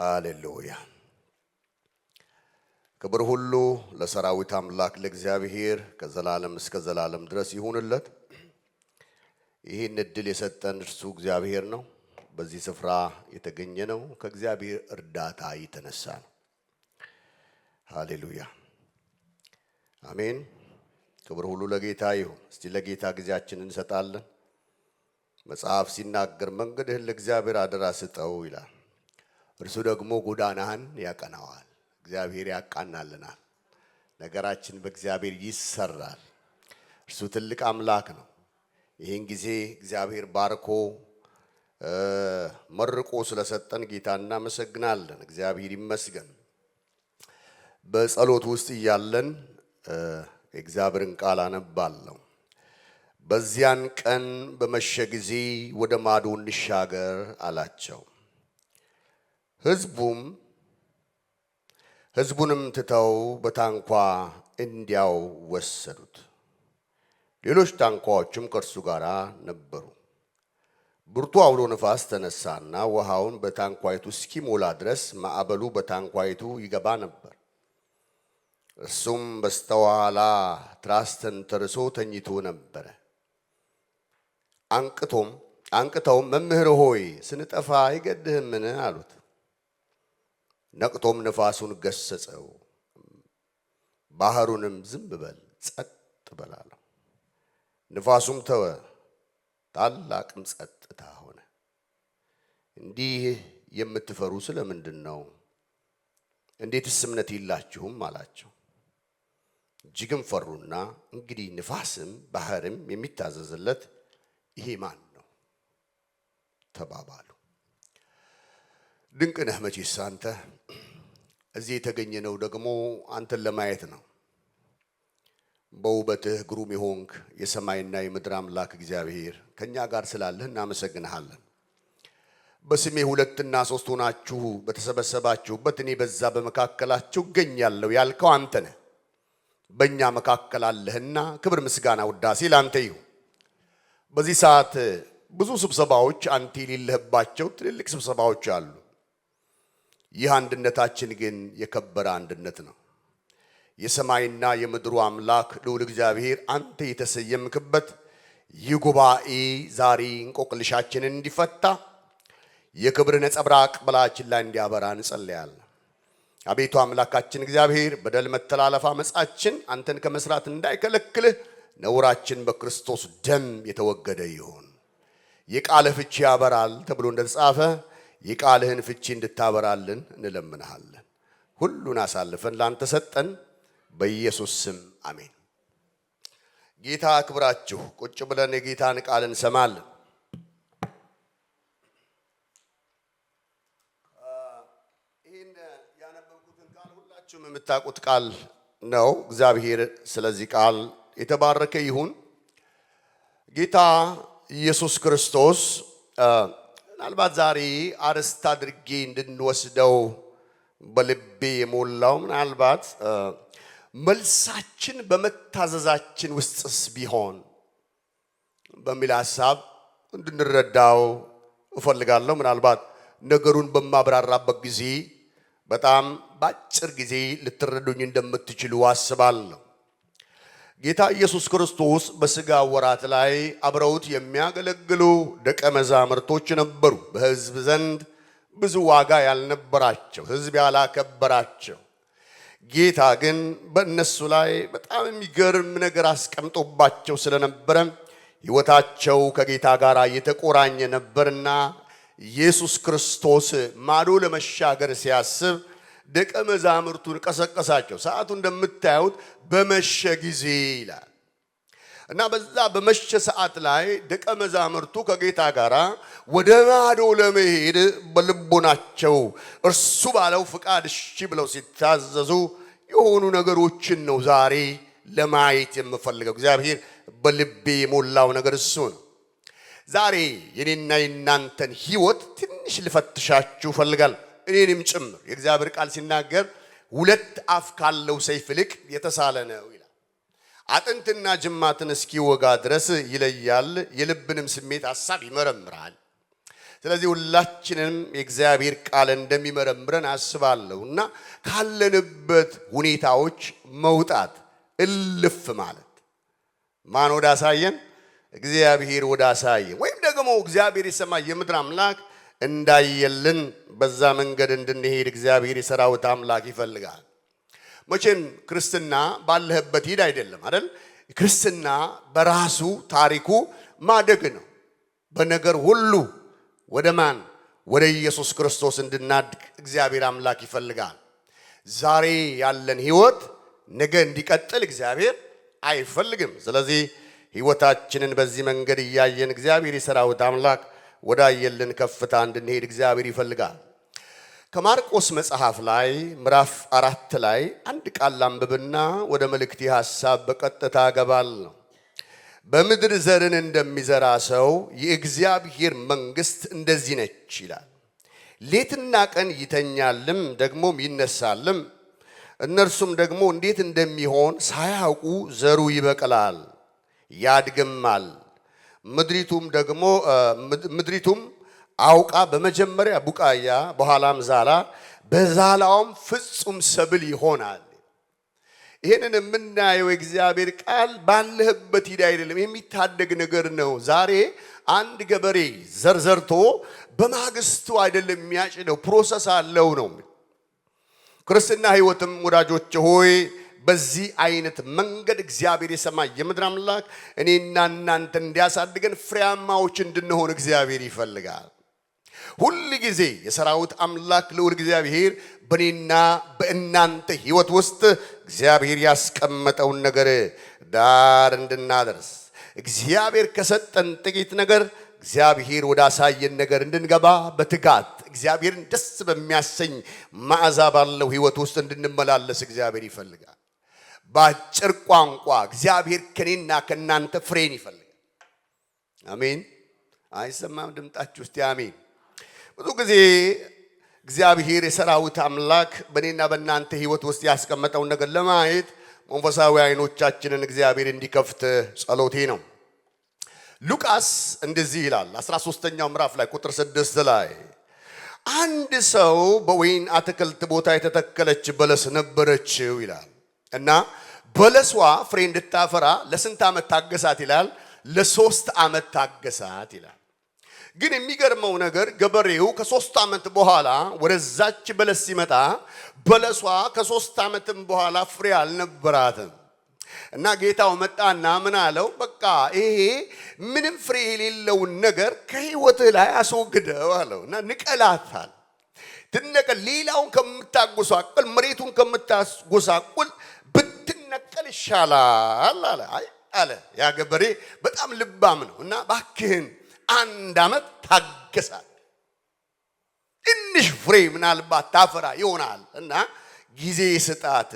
ሃሌሉያ ክብር ሁሉ ለሰራዊት አምላክ ለእግዚአብሔር ከዘላለም እስከ ዘላለም ድረስ ይሁንለት። ይህን እድል የሰጠን እርሱ እግዚአብሔር ነው። በዚህ ስፍራ የተገኘ ነው ከእግዚአብሔር እርዳታ የተነሳ ነው። ሃሌሉያ አሜን። ክብር ሁሉ ለጌታ ይሁን። እስቲ ለጌታ ጊዜያችንን እንሰጣለን። መጽሐፍ ሲናገር መንገድህን ለእግዚአብሔር አደራ ስጠው ይላል። እርሱ ደግሞ ጎዳናህን ያቀናዋል። እግዚአብሔር ያቃናልናል። ነገራችን በእግዚአብሔር ይሰራል። እርሱ ትልቅ አምላክ ነው። ይህን ጊዜ እግዚአብሔር ባርኮ መርቆ ስለሰጠን ጌታ እናመሰግናለን። እግዚአብሔር ይመስገን። በጸሎት ውስጥ እያለን እግዚአብሔርን ቃል አነባለሁ። በዚያን ቀን በመሸ ጊዜ ወደ ማዶ እንሻገር አላቸው። ሕዝቡንም ትተው በታንኳ እንዲያው ወሰዱት። ሌሎች ታንኳዎችም ከእርሱ ጋር ነበሩ። ብርቱ አውሎ ነፋስ ተነሳና ውሃውን በታንኳይቱ እስኪሞላ ድረስ ማዕበሉ በታንኳይቱ ይገባ ነበር። እርሱም በስተኋላ ትራስ ተንተርሶ ተኝቶ ነበረ። አንቅተውም መምህር ሆይ ስንጠፋ አይገድህምን አሉት። ነቅቶም ነፋሱን ገሰጸው፣ ባህሩንም ዝም በል ጸጥ በል አለው። ነፋሱም ተወ፣ ታላቅም ጸጥታ ሆነ። እንዲህ የምትፈሩ ስለምንድን ነው? እንዴትስ እምነት የላችሁም አላቸው። እጅግም ፈሩና እንግዲህ ነፋስም ባህርም የሚታዘዝለት ይሄ ማን ነው ተባባሉ። ድንቅ ነህ መቼስ አንተ። እዚህ የተገኘነው ደግሞ አንተን ለማየት ነው። በውበትህ ግሩም የሆንክ የሰማይና የምድር አምላክ እግዚአብሔር ከኛ ጋር ስላለህ እናመሰግንሃለን። በስሜ 2 እና 3 ሆናችሁ በተሰበሰባችሁበት እኔ በዛ በመካከላችሁ እገኛለሁ ያልከው አንተ ነህ። በእኛ መካከል አለህና ክብር፣ ምስጋና፣ ውዳሴ ላንተ ይሁን። በዚህ ሰዓት ብዙ ስብሰባዎች አንተ የሌለህባቸው ትልልቅ ስብሰባዎች አሉ። ይህ አንድነታችን ግን የከበረ አንድነት ነው። የሰማይና የምድሩ አምላክ ልዑል እግዚአብሔር አንተ የተሰየምክበት ይህ ጉባኤ ዛሬ እንቆቅልሻችንን እንዲፈታ የክብር ነጸብራቅ በላያችን ላይ እንዲያበራ እንጸልያለን። አቤቱ አምላካችን እግዚአብሔር በደል፣ መተላለፍ፣ አመጻችን አንተን ከመስራት እንዳይከለክልህ ነውራችን በክርስቶስ ደም የተወገደ ይሁን። የቃልህ ፍቺ ያበራል ተብሎ እንደተጻፈ የቃልህን ፍቺ እንድታበራልን እንለምንሃለን። ሁሉን አሳልፈን ላንተ ሰጠን። በኢየሱስ ስም አሜን። ጌታ አክብራችሁ ቁጭ ብለን የጌታን ቃል እንሰማለን። ይህን ያነበብኩትን ቃል ሁላችሁም የምታውቁት ቃል ነው። እግዚአብሔር ስለዚህ ቃል የተባረከ ይሁን። ጌታ ኢየሱስ ክርስቶስ ምናልባት ዛሬ አርዕስት አድርጌ እንድንወስደው በልቤ የሞላው ምናልባት መልሳችን በመታዘዛችን ውስጥስ ቢሆን በሚል ሐሳብ እንድንረዳው እፈልጋለሁ። ምናልባት ነገሩን በማብራራበት ጊዜ በጣም በአጭር ጊዜ ልትረዱኝ እንደምትችሉ አስባለሁ። ጌታ ኢየሱስ ክርስቶስ በሥጋ ወራት ላይ አብረውት የሚያገለግሉ ደቀ መዛሙርቶች ነበሩ። በሕዝብ ዘንድ ብዙ ዋጋ ያልነበራቸው፣ ሕዝብ ያላከበራቸው። ጌታ ግን በእነሱ ላይ በጣም የሚገርም ነገር አስቀምጦባቸው ስለነበረ ሕይወታቸው ከጌታ ጋር የተቆራኘ ነበርና ኢየሱስ ክርስቶስ ማዶ ለመሻገር ሲያስብ ደቀ መዛሙርቱን ቀሰቀሳቸው። ሰዓቱ እንደምታዩት በመሸ ጊዜ ይላል እና በዛ በመሸ ሰዓት ላይ ደቀ መዛሙርቱ ከጌታ ጋር ወደ ማዶ ለመሄድ በልቦናቸው እርሱ ባለው ፍቃድ እሺ ብለው ሲታዘዙ የሆኑ ነገሮችን ነው ዛሬ ለማየት የምፈልገው። እግዚአብሔር በልቤ የሞላው ነገር እሱ ነው። ዛሬ የኔና የናንተን ሕይወት ትንሽ ልፈትሻችሁ ፈልጋለሁ፣ እኔንም ጭምር። የእግዚአብሔር ቃል ሲናገር 2 አፍ ካለው ሰይፍ ይልቅ የተሳለ ነው ይላል። አጥንትና ጅማትን እስኪወጋ ድረስ ይለያል፣ የልብንም ስሜት ሐሳብ ይመረምራል። ስለዚህ ሁላችንም የእግዚአብሔር ቃል እንደሚመረምረን አስባለሁና ካለንበት ሁኔታዎች መውጣት እልፍ ማለት ማን ወደ አሳየን እግዚአብሔር ወደ አሳየን ወይም ደግሞ እግዚአብሔር የሰማይ የምድር አምላክ እንዳየልን በዛ መንገድ እንድንሄድ እግዚአብሔር የሰራዊት አምላክ ይፈልጋል። መቼም ክርስትና ባለህበት ሂድ አይደለም አይደል? ክርስትና በራሱ ታሪኩ ማደግ ነው። በነገር ሁሉ ወደ ማን ወደ ኢየሱስ ክርስቶስ እንድናድግ እግዚአብሔር አምላክ ይፈልጋል። ዛሬ ያለን ህይወት ነገ እንዲቀጥል እግዚአብሔር አይፈልግም። ስለዚህ ህይወታችንን በዚህ መንገድ እያየን እግዚአብሔር የሰራዊት አምላክ ወዳየልን ከፍታ እንድንሄድ እግዚአብሔር ይፈልጋል። ከማርቆስ መጽሐፍ ላይ ምዕራፍ 4 ላይ አንድ ቃል አንብብና ወደ መልእክቴ ሐሳብ በቀጥታ ገባለሁ። በምድር ዘርን እንደሚዘራ ሰው የእግዚአብሔር መንግስት እንደዚህ ነች ይላል። ሌትና ቀን ይተኛልም ደግሞም ይነሳልም፣ እነርሱም ደግሞ እንዴት እንደሚሆን ሳያውቁ ዘሩ ይበቅላል ያድግማል። ምድሪቱም አውቃ በመጀመሪያ ቡቃያ በኋላም ዛላ በዛላውም ፍጹም ሰብል ይሆናል። ይሄንን የምናየው እግዚአብሔር ቃል ባለህበት ሂድ አይደለም፣ የሚታደግ ነገር ነው። ዛሬ አንድ ገበሬ ዘርዘርቶ በማግስቱ አይደለም የሚያጭደው፣ ፕሮሰስ አለው ነው። ክርስትና ህይወትም ወዳጆች ሆይ በዚህ አይነት መንገድ እግዚአብሔር የሰማይ የምድር አምላክ እኔና እናንተ እንዲያሳድገን ፍሬያማዎች እንድንሆን እግዚአብሔር ይፈልጋል። ሁሉ ጊዜ የሰራዊት አምላክ ልዑል እግዚአብሔር በእኔና በእናንተ ህይወት ውስጥ እግዚአብሔር ያስቀመጠውን ነገር ዳር እንድናደርስ እግዚአብሔር ከሰጠን ጥቂት ነገር እግዚአብሔር ወደ አሳየን ነገር እንድንገባ በትጋት እግዚአብሔርን ደስ በሚያሰኝ መዓዛ ባለው ህይወት ውስጥ እንድንመላለስ እግዚአብሔር ይፈልጋል። በአጭር ቋንቋ እግዚአብሔር ከኔና ከናንተ ፍሬን ይፈልጋል። አሜን። አይሰማም ድምጣችሁ? እስቲ አሜን። ብዙ ጊዜ እግዚአብሔር የሰራዊት አምላክ በኔና በእናንተ ህይወት ውስጥ ያስቀመጠውን ነገር ለማየት መንፈሳዊ አይኖቻችንን እግዚአብሔር እንዲከፍት ጸሎቴ ነው። ሉቃስ እንደዚህ ይላል 13ኛው ምዕራፍ ላይ ቁጥር 6 ላይ አንድ ሰው በወይን አትክልት ቦታ የተተከለች በለስ ነበረችው ይላል እና በለሷ ፍሬ እንድታፈራ ለስንት ዓመት ታገሳት ይላል? ለ3 ዓመት ታገሳት ይላል። ግን የሚገርመው ነገር ገበሬው ከ3 ዓመት በኋላ ወደዛች በለስ ሲመጣ በለሷ ከ3 ዓመትም በኋላ ፍሬ አልነበራትም። እና ጌታው መጣና ምን አለው? በቃ ይሄ ምንም ፍሬ የሌለውን ነገር ከህይወትህ ላይ አስወግደው አለው እና ንቀላታል። ትነቀል፣ ሌላውን ከምታጎሳቁል መሬቱን ከምታጎሳቁል ብትነቀል ይሻላል አለ። አይ አለ ያ ገበሬ በጣም ልባም ነው እና ባክህን 1 ዓመት ታገሳት፣ ትንሽ ፍሬ ምናልባት ታፈራ ይሆናል እና ጊዜ ስጣት።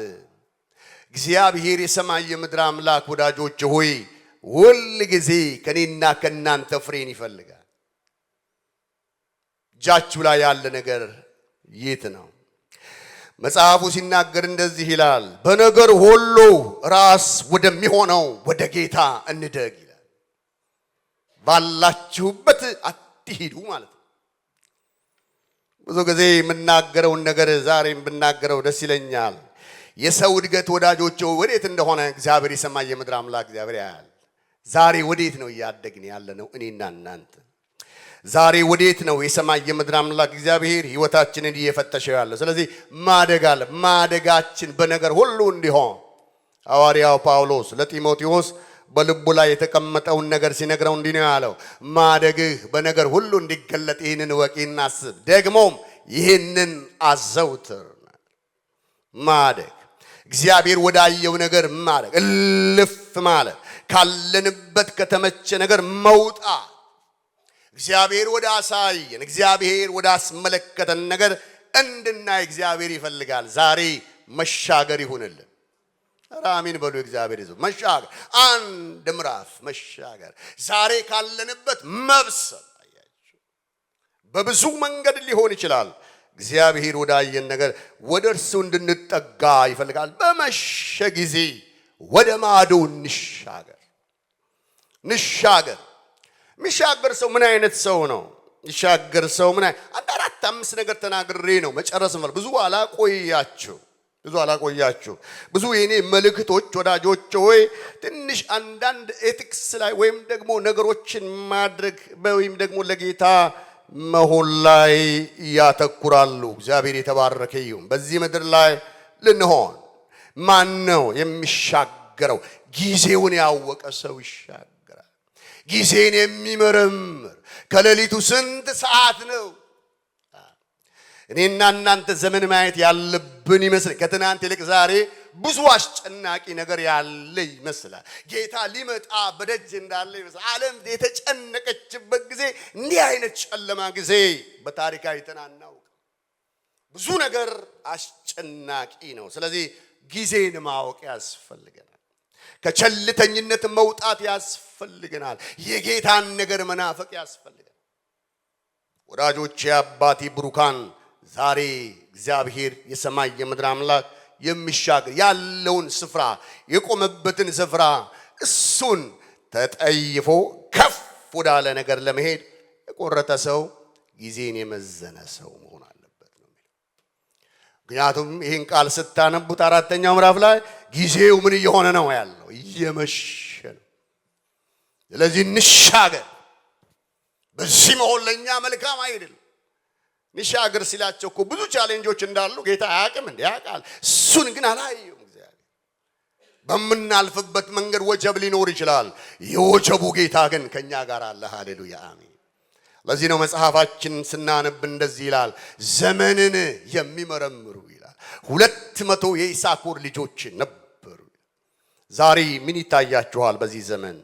እግዚአብሔር የሰማይ የምድር አምላክ ወዳጆች ሆይ ሁል ጊዜ ከኔና ከናንተ ፍሬን ይፈልጋል። እጃችሁ ላይ ያለ ነገር የት ነው? መጽሐፉ ሲናገር እንደዚህ ይላል፣ በነገር ሁሉ ራስ ወደሚሆነው ወደ ጌታ እንደግ ይላል። ባላችሁበት አትሂዱ ማለት ነው። ብዙ ጊዜ የምናገረውን ነገር ዛሬም ብናገረው ደስ ይለኛል። የሰው እድገት ወዳጆች ወዴት እንደሆነ እግዚአብሔር የሰማይ የምድር አምላክ እግዚአብሔር ያያል። ዛሬ ወዴት ነው እያደግን ያለ ነው እኔና እናንተ? ዛሬ ወዴት ነው የሰማይ የምድር አምላክ እግዚአብሔር ህይወታችንን እየፈተሸው ያለው? ስለዚህ ማደግ አለ። ማደጋችን በነገር ሁሉ እንዲሆን ሐዋርያው ጳውሎስ ለጢሞቴዎስ በልቡ ላይ የተቀመጠውን ነገር ሲነግረው እንዲህ ነው ያለው፣ ማደግህ በነገር ሁሉ እንዲገለጥ ይህንን ወቂና አስብ፣ ደግሞም ይህንን አዘውትር። ማደግ እግዚአብሔር ወዳየው ነገር ማደግ፣ እልፍ ማለት፣ ካለንበት ከተመቸ ነገር መውጣት፣ እግዚአብሔር ወደ አሳየን እግዚአብሔር ወደ አስመለከተን ነገር እንድናይ እግዚአብሔር ይፈልጋል። ዛሬ መሻገር ይሁንልን። አሜን በሉ። እግዚአብሔር ይዘው መሻገር፣ አንድ ምዕራፍ መሻገር፣ ዛሬ ካለንበት መብሰል። አያችሁ በብዙ መንገድ ሊሆን ይችላል። እግዚአብሔር ወዳየን ነገር ወደ እርሱ እንድንጠጋ ይፈልጋል። በመሸ ጊዜ ወደ ማዶ እንሻገር። የሚሻገር ሰው ምን አይነት ሰው ነው? ይሻገር ሰው ምን አንድ አራት አምስት ነገር ተናግሬ ነው መጨረስ ማለት ብዙ አላቆያችሁ ብዙ የኔ መልእክቶች ወዳጆች ሆይ ትንሽ አንዳንድ ኤቲክስ ላይ ወይም ደግሞ ነገሮችን ማድረግ ወይም ደግሞ ለጌታ መሆን ላይ ያተኩራሉ። እግዚአብሔር የተባረከ ይሁን። በዚህ ምድር ላይ ልንሆን ማን ነው የሚሻገረው? ጊዜውን ያወቀ ሰው ይሻገራል። ጊዜን የሚመረምር ከሌሊቱ ስንት ሰዓት ነው? እኔና እናንተ ዘመን ማየት ያለብን ይመስላል። ከትናንት ይልቅ ዛሬ ብዙ አስጨናቂ ነገር ያለ ይመስላል። ጌታ ሊመጣ በደጅ እንዳለ ይመስላል። ዓለም የተጨነቀችበት ጊዜ እንዲህ አይነት ጨለማ ጊዜ በታሪክ አይተን አናውቅም። ብዙ ነገር አስጨናቂ ነው። ስለዚህ ጊዜን ማወቅ ያስፈልገናል። ከቸልተኝነት መውጣት ያስፈልገናል። የጌታን ነገር መናፈቅ ያስፈልገናል። ወዳጆቼ አባቴ ብሩካን ዛሬ እግዚአብሔር የሰማይ የምድር አምላክ የሚሻገር ያለውን ስፍራ የቆመበትን ስፍራ እሱን ተጠይፎ ከፍ ወዳለ ነገር ለመሄድ የቆረጠ ሰው ጊዜን የመዘነ ሰው መሆን አለበት ነው የሚለው። ምክንያቱም ይህን ቃል ስታነቡት አራተኛው ምዕራፍ ላይ ጊዜው ምን እየሆነ ነው ያለው? እየመሸ ነው። ስለዚህ እንሻገር። በዚህ መሆን ለእኛ መልካም አይደለም። ንሻገር ሲላቸው እኮ ብዙ ቻሌንጆች እንዳሉ ጌታ አያውቅም እንዴ? ያውቃል። እሱን ግን አላየውም እግዚአብሔር። በምናልፍበት መንገድ ወጀብ ሊኖር ይችላል። የወጀቡ ጌታ ግን ከኛ ጋር አለ። ሃሌሉያ አሜን። ለዚህ ነው መጽሐፋችን ስናነብ እንደዚህ ይላል፣ ዘመንን የሚመረምሩ ይላል 200 የኢሳኮር ልጆች ነበሩ። ዛሬ ምን ይታያችኋል? በዚህ ዘመን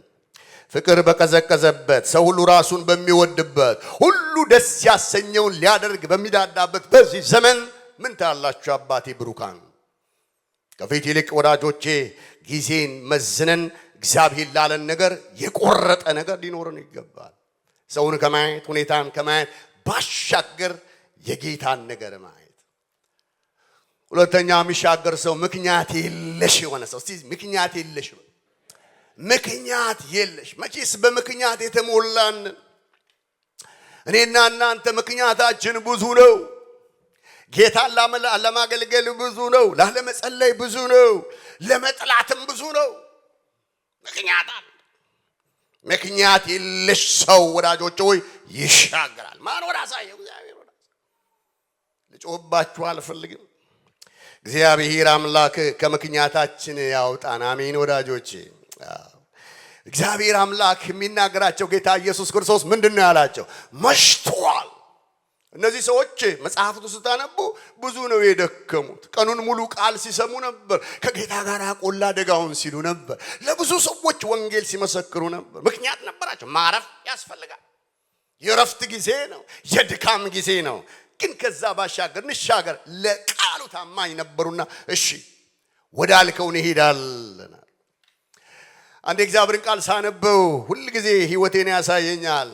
ፍቅር በቀዘቀዘበት ሰው ሁሉ ራሱን በሚወድበት ሁሉ ደስ ያሰኘውን ሊያደርግ በሚዳዳበት በዚህ ዘመን ምን ታላችሁ አባቴ ብሩካን? ከፊት ይልቅ ወዳጆቼ ጊዜን መዝነን እግዚአብሔር ላለን ነገር የቆረጠ ነገር ሊኖርን ይገባል። ሰውን ከማየት ሁኔታን ከማየት ባሻገር የጌታን ነገር ማየት። ሁለተኛ የሚሻገር ሰው ምክንያት የለሽ የሆነ ሰው። እስቲ ምክንያት የለሽ ምክንያት የለሽ። መቼስ በምክንያት የተሞላን እኔና እናንተ ምክንያታችን ብዙ ነው። ጌታን ለማገልገል ብዙ ነው። ላለመጸለይ ብዙ ነው። ለመጥላትም ብዙ ነው። ምክንያት የለሽ ሰው ወዳጆች ሆይ ይሻገራል። ማን ወደ አሳየው? እግዚአብሔር ወደ ልጮህባችሁ አልፈልግም። እግዚአብሔር አምላክ ከምክንያታችን ያውጣን። አሜን ወዳጆቼ። እግዚአብሔር አምላክ የሚናገራቸው ጌታ ኢየሱስ ክርስቶስ ምንድነው ያላቸው? መሽቷል። እነዚህ ሰዎች መጽሐፍቱ ስታነቡ ብዙ ነው የደከሙት። ቀኑን ሙሉ ቃል ሲሰሙ ነበር። ከጌታ ጋር ቆላ ደጋውን ሲሉ ነበር። ለብዙ ሰዎች ወንጌል ሲመሰክሩ ነበር። ምክንያት ነበራቸው። ማረፍ ያስፈልጋል። የረፍት ጊዜ ነው። የድካም ጊዜ ነው። ግን ከዛ ባሻገር እንሻገር ለቃሉ ታማኝ ነበሩና እሺ ወዳልከው እንሄዳለን። አንድ እግዚአብሔርን ቃል ሳነበው ሁሉ ጊዜ ህይወቴን ያሳየኛል።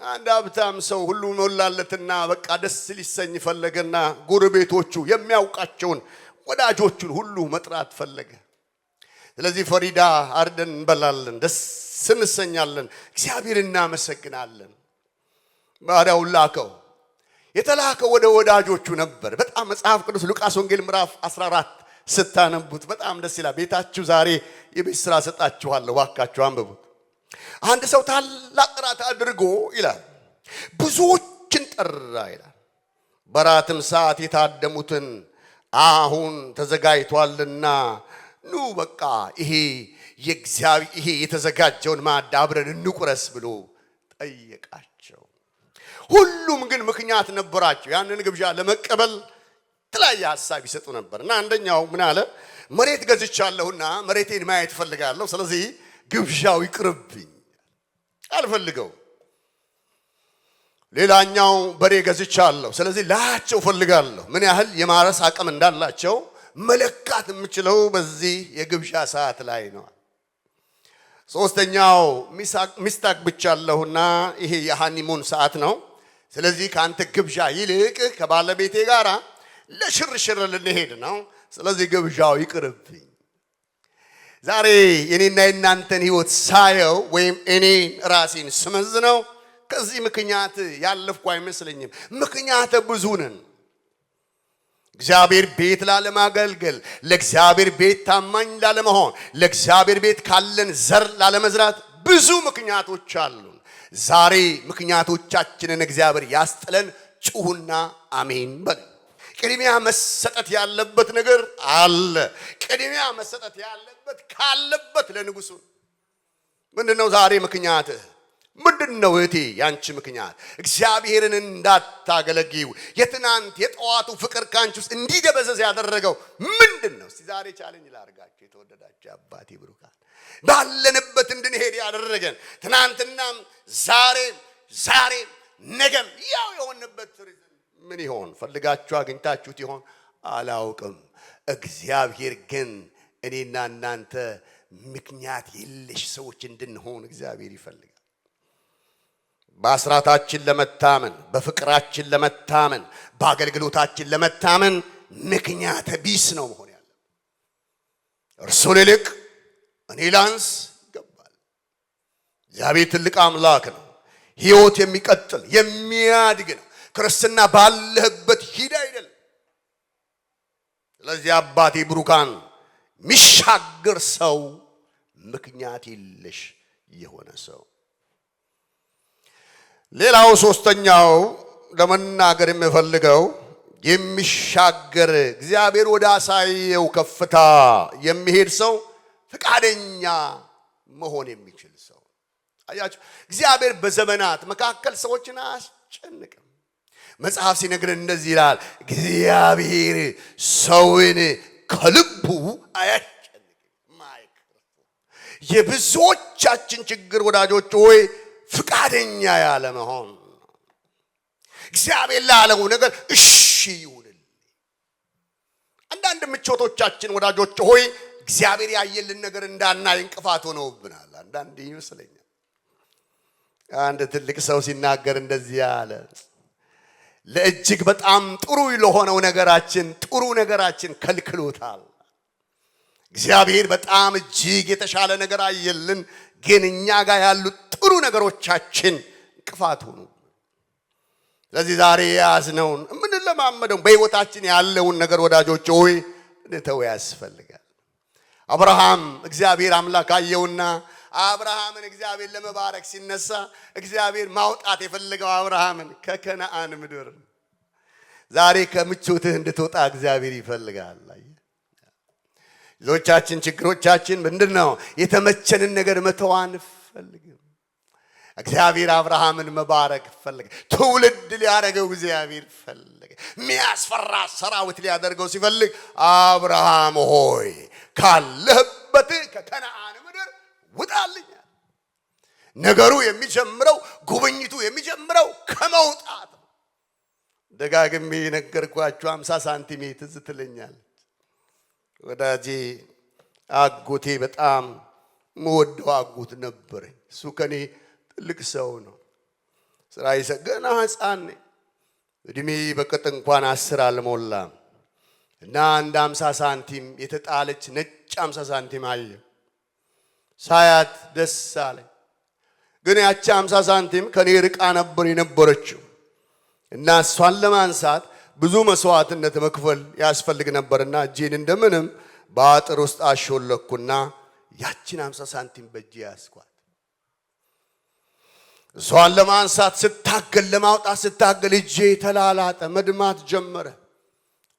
አንድ ሀብታም ሰው ሁሉ ሞላለትና በቃ ደስ ሊሰኝ ፈለገና ጎረቤቶቹ የሚያውቃቸውን ወዳጆቹን ሁሉ መጥራት ፈለገ። ስለዚህ ፈሪዳ አርደን እንበላለን፣ ደስ እንሰኛለን፣ እግዚአብሔር እናመሰግናለን። ባሪያውን ላከው። የተላከው ወደ ወዳጆቹ ነበር። በጣም መጽሐፍ ቅዱስ ሉቃስ ወንጌል ምዕራፍ 14 ስታነቡት በጣም ደስ ይላል። ቤታችሁ ዛሬ የቤት ስራ ሰጣችኋለሁ፣ ዋካችሁ አንብቡት። አንድ ሰው ታላቅ ራት አድርጎ ይላል ብዙዎችን ጠራ ይላል። በራትም ሰዓት የታደሙትን አሁን ተዘጋጅቷልና ኑ በቃ ይሄ የተዘጋጀውን ማዕድ አብረን እንቁረስ ብሎ ጠየቃቸው። ሁሉም ግን ምክንያት ነበራቸው። ያንን ግብዣ ለመቀበል የተለያየ ሐሳብ ይሰጡ ነበርና አንደኛው ምን አለ? መሬት ገዝቻለሁና መሬቴን ማየት ፈልጋለሁ። ስለዚህ ግብዣው ይቅርብኝ፣ አልፈልገው። ሌላኛው በሬ ገዝቻለሁ፣ ስለዚህ ላያቸው ፈልጋለሁ። ምን ያህል የማረስ አቅም እንዳላቸው መለካት የምችለው በዚህ የግብዣ ሰዓት ላይ ነው። ሶስተኛው ሚስት አግብቻለሁና ይሄ የሃኒሙን ሰዓት ነው። ስለዚህ ካንተ ግብዣ ይልቅ ከባለቤቴ ጋራ ለሽርሽር ልንሄድ ነው። ስለዚህ ግብዣው ይቅርብኝ። ዛሬ የኔና የናንተን ህይወት ሳየው ወይም እኔ ራሴን ስመዝነው ከዚህ ምክንያት ያለፍኩ አይመስለኝም። ምክንያት ብዙ ነን። እግዚአብሔር ቤት ላለማገልገል፣ ለእግዚአብሔር ቤት ታማኝ ላለመሆን፣ ለእግዚአብሔር ቤት ካለን ዘር ላለመዝራት ብዙ ምክንያቶች አሉን። ዛሬ ምክንያቶቻችንን እግዚአብሔር ያስጥለን። ጩሁና አሜን በሉ። ቅድሚያ መሰጠት ያለበት ነገር አለ። ቅድሚያ መሰጠት ያለበት ካለበት ለንጉሱ ምንድነው? ዛሬ ምክንያትህ ምንድነው? እህቴ ያንቺ ምክንያት እግዚአብሔርን እንዳታገለግዩ የትናንት የጠዋቱ ፍቅር ካንቺ ውስጥ እንዲደበዘዝ ያደረገው ምንድነው? እስቲ ዛሬ ቻሌንጅ ላድርጋችሁ። የተወደዳችሁ አባቴ ብሩካን፣ ባለንበት እንድንሄድ ያደረገን ትናንትናም ዛሬ ነገም ያው የሆነበት ምን ይሆን? ፈልጋችሁ አግኝታችሁት ይሆን? አላውቅም። እግዚአብሔር ግን እኔና እናንተ ምክንያት የለሽ ሰዎች እንድንሆን እግዚአብሔር ይፈልጋል። በአስራታችን ለመታመን፣ በፍቅራችን ለመታመን፣ በአገልግሎታችን ለመታመን ምክንያት ቢስ ነው መሆን ያለ። እርሱን ይልቅ እኔ ላንስ ይገባል። እግዚአብሔር ትልቅ አምላክ ነው። ሕይወት የሚቀጥል የሚያድግ ነው። ክርስትና ባለህበት ሂድ አይደል። ስለዚህ አባቴ ብሩካን ሚሻገር ሰው ምክንያት የለሽ የሆነ ሰው። ሌላው ሶስተኛው ለመናገር የምፈልገው የሚሻገር እግዚአብሔር ወደ አሳየው ከፍታ የሚሄድ ሰው ፍቃደኛ መሆን የሚችል ሰው። አያችሁ፣ እግዚአብሔር በዘመናት መካከል ሰዎችን አያስጨንቅም። መጽሐፍ ሲነግረን እንደዚህ ይላል፣ እግዚአብሔር ሰውን ከልቡ አያስጨንቅም። የብዙዎቻችን ችግር ወዳጆች ሆይ ፍቃደኛ ያለ መሆን። እግዚአብሔር ላለው ነገር እሺ ይሁንልኝ። አንዳንድ ምቾቶቻችን ወዳጆች ሆይ እግዚአብሔር ያየልን ነገር እንዳናይ እንቅፋት ሆነውብናል። አንዳንድ ይመስለኛል አንድ ትልቅ ሰው ሲናገር እንደዚህ አለ፣ ለእጅግ በጣም ጥሩ ለሆነው ነገራችን ጥሩ ነገራችን ከልክሎታል። እግዚአብሔር በጣም እጅግ የተሻለ ነገር አየልን፣ ግን እኛ ጋር ያሉት ጥሩ ነገሮቻችን እንቅፋት ሆኑ። ስለዚህ ዛሬ ያዝነውን የምንለማመደው በሕይወታችን ያለውን ነገር ወዳጆች ሆይ እንተው ያስፈልጋል። አብርሃም እግዚአብሔር አምላክ አየውና አብርሃምን እግዚአብሔር ለመባረክ ሲነሳ እግዚአብሔር ማውጣት የፈለገው አብርሃምን ከከነዓን ምድር። ዛሬ ከምቾትህ እንድትወጣ እግዚአብሔር ይፈልጋል። ብዙዎቻችን ችግሮቻችን ምንድነው? የተመቸንን ነገር መተው አንፈልግም። እግዚአብሔር አብርሃምን መባረክ ፈለገ። ትውልድ ሊያደርገው እግዚአብሔር ፈለገ። የሚያስፈራ ሰራዊት ሊያደርገው ሲፈልግ አብርሃም ሆይ ካለህበት ከከነዓን ምድር ውጣልኝ። ነገሩ የሚጀምረው ጉብኝቱ የሚጀምረው ከመውጣት ነው። ደጋግሜ ነገርኳችሁ። 50 ሳንቲም ትዝ ትለኛለች። ወዳጄ አጎቴ በጣም መወደው አጎት ነበረኝ። እሱ ከኔ ትልቅ ሰው ነው። ስራ ገና ሕፃን ነኝ። እድሜ በቅጥ እንኳን 10 አልሞላም እና አንድ 50 ሳንቲም የተጣለች ነጭ 50 ሳንቲም አየ። ሳያት ደስ አለኝ። ግን ያቺ 50 ሳንቲም ከኔ ርቃ ነበር የነበረችው እና እሷን ለማንሳት ብዙ መስዋዕትነት መክፈል ያስፈልግ ነበርና እጄን እንደምንም በአጥር ውስጥ አሾለኩና ያቺን 50 ሳንቲም በእጄ ያስኳት። እሷን ለማንሳት ስታገል ለማውጣት ስታገል እጄ ተላላጠ፣ መድማት ጀመረ።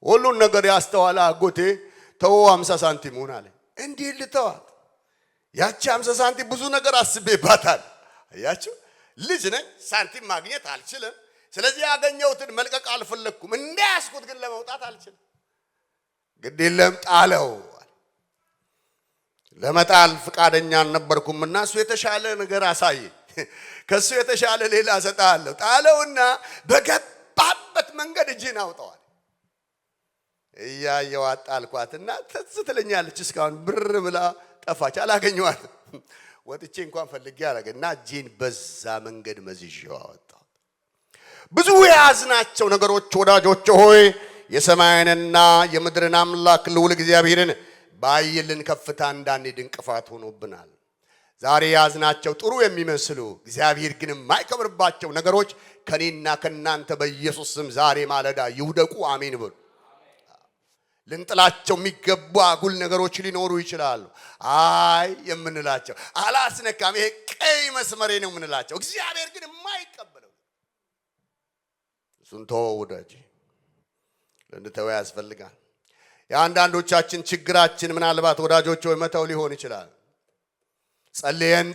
ሁሉን ነገር ያስተዋለ አጎቴ ተው 50 ሳንቲም ሆነ አለ። እንዴ ልተዋት? ያቺ 50 ሳንቲም ብዙ ነገር አስቤባታል። አያችሁ፣ ልጅ ነኝ፣ ሳንቲም ማግኘት አልችልም። ስለዚህ ያገኘሁትን መልቀቅ አልፈለኩም። እንዳያስኩት ግን ለመውጣት አልችልም። ግድ የለም ጣለው። ለመጣል ፍቃደኛ አልነበርኩምና እሱ የተሻለ ነገር አሳየ። ከሱ የተሻለ ሌላ ሰጣለሁ። ጣለውና በገባበት መንገድ እጄን አውጣዋል። እያየው አጣልኳትና ትዝ ትለኛለች። እስካሁን ብር ብላ ጠፋች፣ አላገኘኋትም። ወጥቼ እንኳን ፈልጌ አላገኘና እጄን በዛ መንገድ መዝዤው አወጣው። ብዙ የያዝናቸው ነገሮች ወዳጆች ሆይ የሰማይንና የምድርን አምላክ ልዑል እግዚአብሔርን ባየልን ከፍታ እንዳንሄድ እንቅፋት ሆኖብናል። ዛሬ ያዝናቸው ጥሩ የሚመስሉ እግዚአብሔር ግን የማይከብርባቸው ነገሮች ከኔና ከናንተ በኢየሱስ ስም ዛሬ ማለዳ ይውደቁ። አሜን በሉ። ልንጥላቸው የሚገቡ አጉል ነገሮች ሊኖሩ ይችላሉ። አይ የምንላቸው አላስነካም፣ ይሄ ቀይ መስመሬ ነው የምንላቸው እግዚአብሔር ግን የማይቀበለው እሱን ተወው ወዳጄ፣ ልንተው ያስፈልጋል። የአንዳንዶቻችን ችግራችን ምናልባት ወዳጆች ወይ መተው ሊሆን ይችላል። ጸልየን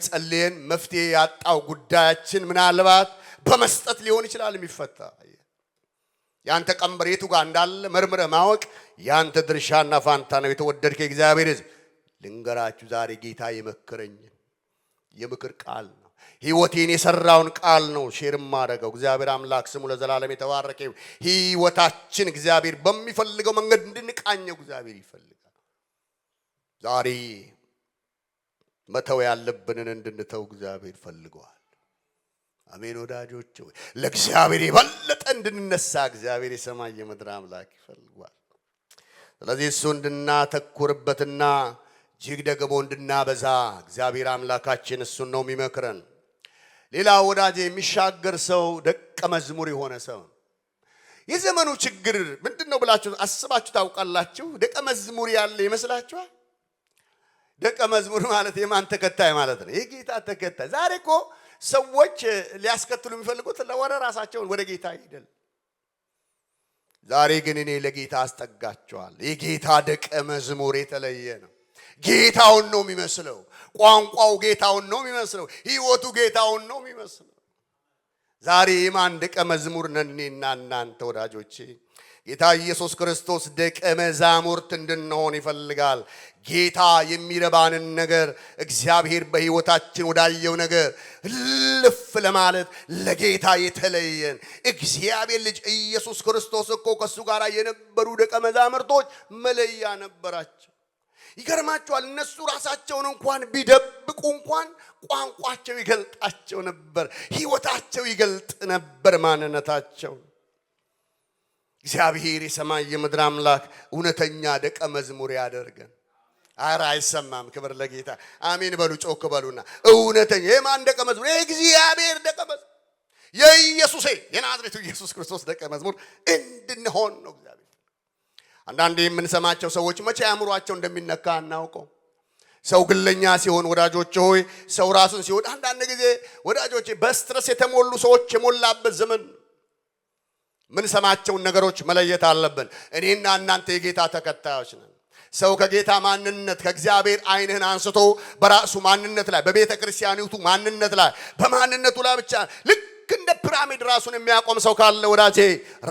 መፍትሄ ያጣው ጉዳያችን ምናልባት በመስጠት ሊሆን ይችላል የሚፈታ። ያንተ ቀንበር የቱ ጋር እንዳለ መርምረ ማወቅ ያንተ ድርሻና ፋንታ ነው። የተወደድከ እግዚአብሔር ሕዝብ ልንገራችሁ ዛሬ ጌታ የመከረኝ የምክር ቃል ነው። ሕይወቴን የሰራውን ቃል ነው ሼር ማድረገው። እግዚአብሔር አምላክ ስሙ ለዘላለም የተባረከ ይሁን። ሕይወታችን እግዚአብሔር በሚፈልገው መንገድ እንድንቃኘው እግዚአብሔር ይፈልጋል። ዛሬ መተው ያለብንን እንድንተው እግዚአብሔር ፈልገዋል። አሜን ወዳጆች፣ ለእግዚአብሔር የበለጠ እንድንነሳ እግዚአብሔር የሰማይ የምድር አምላክ ይፈልጋል። ስለዚህ እሱ እንድናተኩርበትና እጅግ ደግሞ እንድናበዛ እግዚአብሔር አምላካችን እሱን ነው የሚመክረን። ሌላ ወዳጄ የሚሻገር ሰው ደቀ መዝሙር የሆነ ሰው የዘመኑ ችግር ምንድነው ብላችሁ አስባችሁ ታውቃላችሁ? ደቀ መዝሙር ያለ ይመስላችኋል? ደቀ መዝሙር ማለት የማን ተከታይ ማለት ነው? የጌታ ተከታይ። ዛሬ እኮ ሰዎች ሊያስከትሉ የሚፈልጉት ለወረ ራሳቸውን ወደ ጌታ ይደል። ዛሬ ግን እኔ ለጌታ አስጠጋቸዋል። የጌታ ደቀ መዝሙር የተለየ ነው። ጌታውን ነው የሚመስለው። ቋንቋው ጌታውን ነው የሚመስለው። ሕይወቱ ጌታውን ነው የሚመስለው። ዛሬ የማን ደቀ መዝሙር ነን እኔና እናንተ ወዳጆቼ? ጌታ ኢየሱስ ክርስቶስ ደቀ መዛሙርት እንድንሆን ይፈልጋል። ጌታ የሚረባንን ነገር እግዚአብሔር በሕይወታችን ወዳየው ነገር ልፍ ለማለት ለጌታ የተለየን እግዚአብሔር ልጅ ኢየሱስ ክርስቶስ እኮ ከሱ ጋር የነበሩ ደቀ መዛሙርቶች መለያ ነበራቸው። ይገርማቸዋል። እነሱ ራሳቸውን እንኳን ቢደብቁ እንኳን ቋንቋቸው ይገልጣቸው ነበር። ሕይወታቸው ይገልጥ ነበር ማንነታቸው። እግዚአብሔር የሰማይ የምድር አምላክ እውነተኛ ደቀ መዝሙር ያደርገን። አረ አይሰማም? ክብር ለጌታ። አሜን በሉ፣ ጮክ በሉና እውነተኛ የማን ደቀ መዝሙር? የእግዚአብሔር ደቀ መዝሙር፣ የኢየሱስ የናዝሬቱ ኢየሱስ ክርስቶስ ደቀ መዝሙር እንድንሆን ነው እግዚአብሔር። አንዳንዴ የምንሰማቸው ሰዎች መቼ አእምሯቸው እንደሚነካ አናውቀው። ሰው ግለኛ ሲሆን ወዳጆች ሆይ፣ ሰው ራሱን ሲሆን አንዳንድ ጊዜ ወዳጆች በስትረስ የተሞሉ ሰዎች የሞላበት ዘመን ምን ሰማቸውን ነገሮች መለየት አለብን። እኔና እናንተ የጌታ ተከታዮች ነን። ሰው ከጌታ ማንነት ከእግዚአብሔር ዓይንህን አንስቶ በራሱ ማንነት ላይ በቤተ ክርስቲያኒቱ ማንነት ላይ በማንነቱ ላይ ብቻ ልክ እንደ ፒራሚድ ራሱን የሚያቆም ሰው ካለ ወዳጄ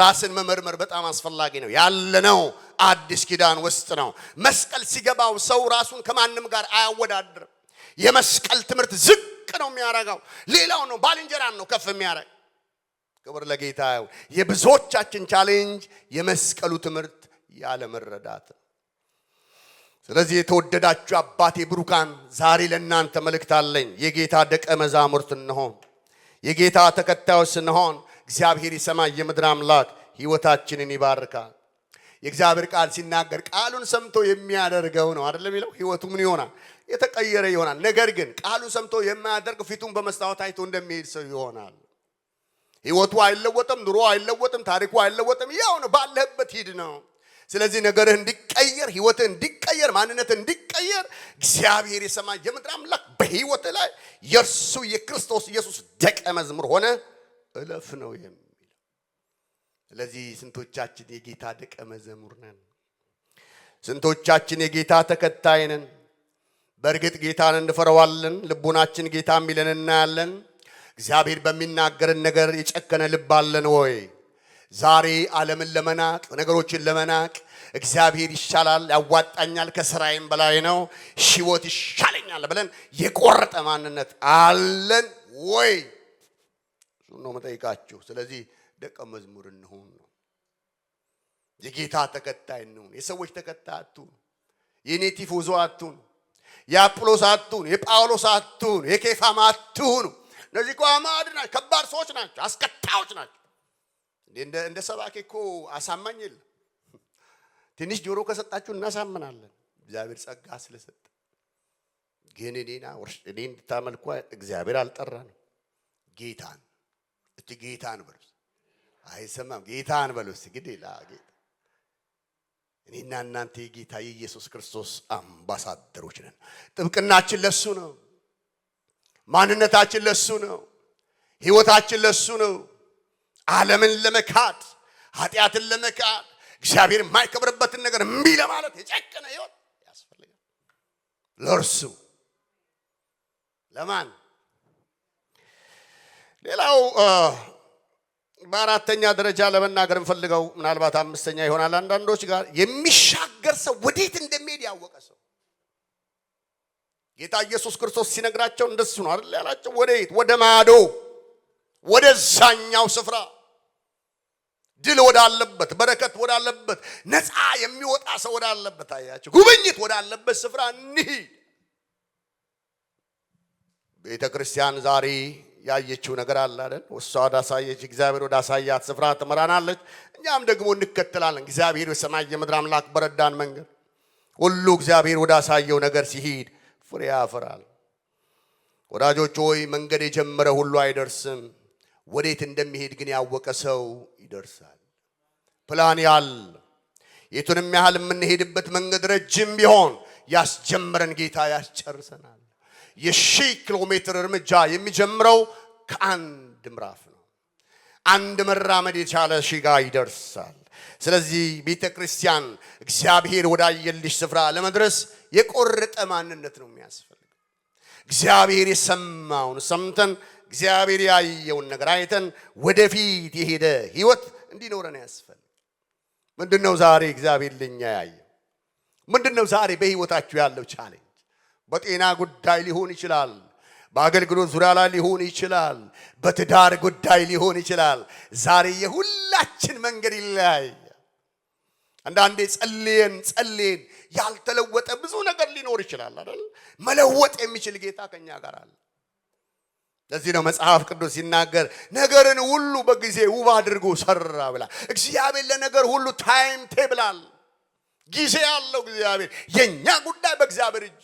ራስን መመርመር በጣም አስፈላጊ ነው። ያለነው አዲስ ኪዳን ውስጥ ነው። መስቀል ሲገባው ሰው ራሱን ከማንም ጋር አያወዳድርም። የመስቀል ትምህርት ዝቅ ነው የሚያረጋው። ሌላው ነው ባልንጀራን ነው ከፍ የሚያረግ። ክብር ለጌታ ይሁን። የብዙዎቻችን ቻሌንጅ የመስቀሉ ትምህርት ያለ መረዳት። ስለዚህ የተወደዳችሁ አባቴ ብሩካን ዛሬ ለእናንተ መልእክት አለኝ። የጌታ ደቀ መዛሙርት እንሆን፣ የጌታ ተከታዮች ስንሆን እግዚአብሔር የሰማይ የምድር አምላክ ሕይወታችንን ይባርካል። የእግዚአብሔር ቃል ሲናገር ቃሉን ሰምቶ የሚያደርገው ነው አይደለም የሚለው? ሕይወቱ ምን ይሆናል? የተቀየረ ይሆናል። ነገር ግን ቃሉን ሰምቶ የማያደርግ ፊቱን በመስታወት አይቶ እንደሚሄድ ሰው ይሆናል። ሕይወቱ አይለወጥም፣ ኑሮ አይለወጥም፣ ታሪኩ አይለወጥም። ያው ነው፣ ባለህበት ሂድ ነው። ስለዚህ ነገርህ እንዲቀየር፣ ሕይወትህ እንዲቀየር፣ ማንነትህ እንዲቀየር እግዚአብሔር የሰማይ የምድር አምላክ በሕይወትህ ላይ የእርሱ የክርስቶስ ኢየሱስ ደቀ መዝሙር ሆነ እለፍ ነው የሚለው። ስለዚህ ስንቶቻችን የጌታ ደቀ መዝሙር ነን? ስንቶቻችን የጌታ ተከታይ ነን? በእርግጥ ጌታን እንፈራዋለን። ልቡናችን ጌታ የሚለን እናያለን። እግዚአብሔር በሚናገርን ነገር የጨከነ ልብ አለን ወይ? ዛሬ ዓለምን ለመናቅ ነገሮችን ለመናቅ እግዚአብሔር ይሻላል፣ ያዋጣኛል፣ ከስራዬም በላይ ነው፣ ሕይወት ይሻለኛል ብለን የቆረጠ ማንነት አለን ወይ? እሱ ነው መጠይቃችሁ። ስለዚህ ደቀ መዝሙር እንሁን ነው። የጌታ ተከታይ እንሁን። የሰዎች ተከታይ አትሁን። የኔ ቲፎዞ አትሁን። የአጵሎስ አትሁን። የጳውሎስ አትሁን። የኬፋም አትሁን። እነዚህ እኮ አማድ ናቸው፣ ከባድ ሰዎች ናቸው፣ አስከታዮች ናቸው። እንደ ሰባኪ እኮ አሳማኝ የለም። ትንሽ ጆሮ ከሰጣችሁ እናሳምናለን። እግዚአብሔር ጸጋ ስለሰጠ ግን እኔን እንድታመልኩ እግዚአብሔር አልጠራንም። ጌታን እቲ ጌታን በሉ። አይሰማም? ጌታን በሉ እስቲ ግድ ይላ ጌታ። እኔና እናንተ የጌታ የኢየሱስ ክርስቶስ አምባሳደሮች ነን። ጥብቅናችን ለሱ ነው። ማንነታችን ለሱ ነው። ሕይወታችን ለሱ ነው። ዓለምን ለመካድ ኃጢአትን ለመካድ እግዚአብሔር የማይከብርበትን ነገር እምቢ ለማለት የጨከነ ሕይወት ያስፈልጋል። ለእርሱ ለማን? ሌላው በአራተኛ ደረጃ ለመናገር እንፈልገው ምናልባት አምስተኛ ይሆናል አንዳንዶች ጋር የሚሻገር ሰው ወዴት እንደሚሄድ ያወቀ ሰው። ጌታ ኢየሱስ ክርስቶስ ሲነግራቸው እንደሱ ነው አይደል ያላቸው? ወዴት? ወደ ማዶ፣ ወደዛኛው ስፍራ፣ ድል ወዳለበት፣ በረከት ወዳለበት፣ ነፃ የሚወጣ ሰው ወዳለበት፣ አያቸው ጉብኝት ወዳለበት ስፍራ እንሂድ። ቤተ ክርስቲያን ዛሬ ያየችው ነገር አለ አይደል? እሷ ወዳሳየች እግዚአብሔር ወዳሳያት ስፍራ ትመራናለች። እኛም ደግሞ እንከተላለን። እግዚአብሔር የሰማይ የምድር አምላክ በረዳን መንገድ ሁሉ እግዚአብሔር ወዳሳየው ነገር ሲሄድ ፍሬ ያፈራል። ወዳጆች ሆይ መንገድ የጀመረ ሁሉ አይደርስም። ወዴት እንደሚሄድ ግን ያወቀ ሰው ይደርሳል። ፕላን ያል የቱንም ያህል የምንሄድበት መንገድ ረጅም ቢሆን ያስጀመረን ጌታ ያስጨርሰናል። የ1000 ኪሎ ሜትር እርምጃ የሚጀምረው ከአንድ ምዕራፍ ነው። አንድ መራመድ የቻለ ሺህ ጋር ይደርሳል። ስለዚህ ቤተ ክርስቲያን እግዚአብሔር ወዳየልሽ ስፍራ ለመድረስ የቆረጠ ማንነት ነው የሚያስፈልገው። እግዚአብሔር የሰማውን ሰምተን እግዚአብሔር ያየውን ነገር አይተን ወደፊት የሄደ ህይወት እንዲኖረን ያስፈልጋል። ምንድነው ዛሬ እግዚአብሔር ለኛ ያየው? ምንድነው ዛሬ በህይወታችሁ ያለው ቻሌንጅ? በጤና ጉዳይ ሊሆን ይችላል። በአገልግሎት ዙሪያ ላይ ሊሆን ይችላል። በትዳር ጉዳይ ሊሆን ይችላል። ዛሬ የሁላችን መንገድ ይለያያል። አንዳንዴ ጸልየን ያልተለወጠ ብዙ ነገር ሊኖር ይችላል አይደል? መለወጥ የሚችል ጌታ ከኛ ጋር አለ። ለዚህ ነው መጽሐፍ ቅዱስ ሲናገር ነገርን ሁሉ በጊዜ ውብ አድርጎ ሰራ ብላ። እግዚአብሔር ለነገር ሁሉ ታይም ቴብል አለ፣ ጊዜ ያለው እግዚአብሔር። የኛ ጉዳይ በእግዚአብሔር እጅ፣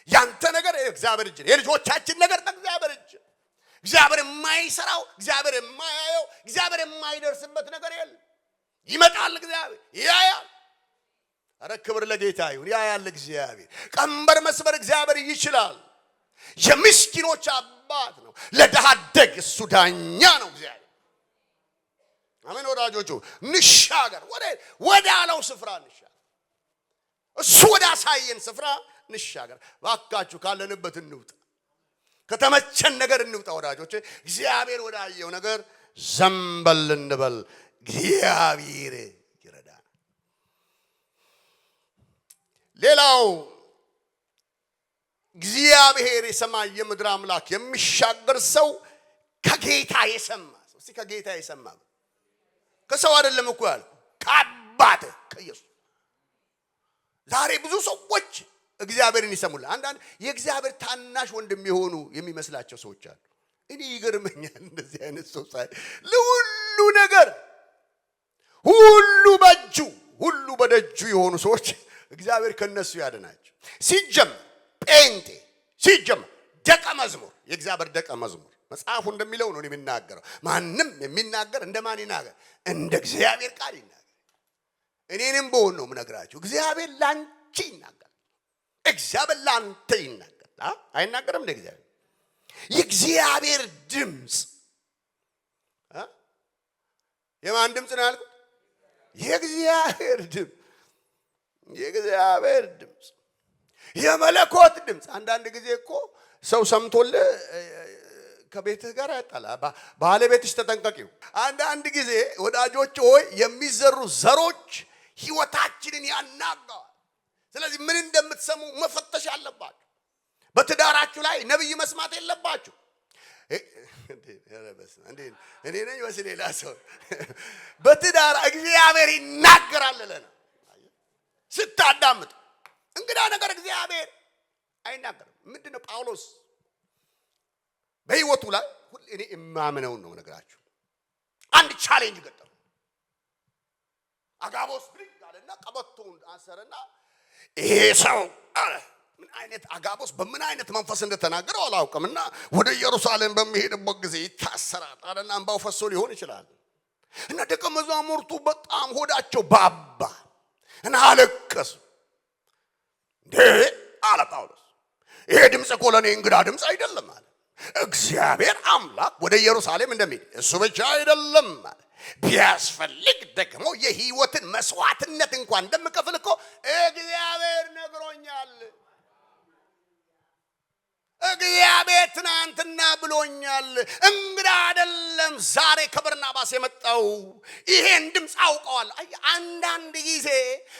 ያንተ ነገር የእግዚአብሔር እጅ፣ የልጆቻችን ነገር በእግዚአብሔር እጅ። እግዚአብሔር የማይሰራው፣ እግዚአብሔር የማያየው፣ እግዚአብሔር የማይደርስበት ነገር የለም። ይመጣል እግዚአብሔር፣ ያያል። አረ ክብር ለጌታ ይሁን። ያያል እግዚአብሔር። ቀንበር መስበር እግዚአብሔር ይችላል። የምስኪኖች አባት ነው። ለድሃ አደግ እሱ ዳኛ ነው እግዚአብሔር። አሜን ወዳጆቹ። እንሻገር፣ ወደ አለው ስፍራ እንሻገር። እሱ ወደ አሳየን ስፍራ እንሻገር። ባካችሁ ካለንበት እንውጣ፣ ከተመቸን ነገር እንውጣ ወዳጆች። እግዚአብሔር ወዳየው ነገር ዘንበል እንበል። እግዚአብሔር ይረዳናል። ሌላው እግዚአብሔር የሰማይ የምድር አምላክ የሚሻገር ሰው ከጌታ የሰማ ሰው። እስቲ ከጌታ የሰማ ከሰው አይደለም እኮ ያለው፣ ከአባት ከኢየሱስ። ዛሬ ብዙ ሰዎች እግዚአብሔርን ይሰሙላል። አንዳንድ የእግዚአብሔር ታናሽ ወንድም የሆኑ የሚመስላቸው ሰዎች አሉ። እኔ ይገርመኛል እንደዚህ አይነት ሰው ሳይ። ለሁሉ ነገር ሁሉ በእጁ ሁሉ በደጁ የሆኑ ሰዎች እግዚአብሔር ከነሱ ያድናቸው። ሲጀምር ጴንጤ፣ ሲጀምር ደቀ መዝሙር፣ የእግዚአብሔር ደቀ መዝሙር መጽሐፉ እንደሚለው ነው የሚናገረው። ማንም የሚናገር እንደማን ይናገር? እንደ እግዚአብሔር ቃል ይናገር። እኔንም በሆን ነው የምነግራችሁ። እግዚአብሔር ላንቺ ይናገር፣ እግዚአብሔር ላንተ ይናገር። አይናገርም? እንደ እግዚአብሔር የእግዚአብሔር ድምፅ የማን ድምፅ ነው ያልኩት? የእግዚአብሔር ድምፅ፣ የእግዚአብሔር ድምፅ፣ የመለኮት ድምፅ። አንዳንድ ጊዜ እኮ ሰው ሰምቶልህ ከቤትህ ጋር ያጣላ። ባለቤትሽ ተጠንቀቂው። አንዳንድ ጊዜ ወዳጆች ሆይ የሚዘሩ ዘሮች ህይወታችንን ያናጋዋል። ስለዚህ ምን እንደምትሰሙ መፈተሽ አለባችሁ። በትዳራችሁ ላይ ነብይ መስማት የለባችሁ። እኔ ነኝ ወይስ ሌላ ሰው? በትዳር እግዚአብሔር ይናገራል ለና ስታዳምጥ። እንግዳ ነገር እግዚአብሔር አይናገርም። ምንድነው ጳውሎስ በህይወቱ ላይ እኔ እማምነው ነው ነገራችሁ። አንድ ቻሌንጅ ገጠመው። አጋቦስ ብድግ አለና ቀበቶውን አሰረና ይሄ ሰው አለ ምን አይነት አጋቦስ በምን አይነት መንፈስ እንደተናገረው አላውቅምና ወደ ኢየሩሳሌም በሚሄድበት ጊዜ ይታሰራል አለና እንባው ፈሶ ሊሆን ይችላል። እና ደቀ መዛሙርቱ በጣም ሆዳቸው ባባ እና አለቀሱ። አለ ጳውሎስ ይሄ ድምጽ እኮ ለኔ እንግዳ ድምጽ አይደለም አለ። እግዚአብሔር አምላክ ወደ ኢየሩሳሌም እንደሚሄድ እሱ ብቻ አይደለም አለ። ቢያስፈልግ ደግሞ የሕይወትን መስዋዕትነት እንኳን እንደምከፍል እኮ እግዚአብሔር ነግሮኛል። እግዚአብሔር ትናንትና ብሎኛል። እንግዳ አይደለም ዛሬ ከበርናባስ የመጣው ይሄን ድምጽ አውቀዋል። አንዳንድ ጊዜ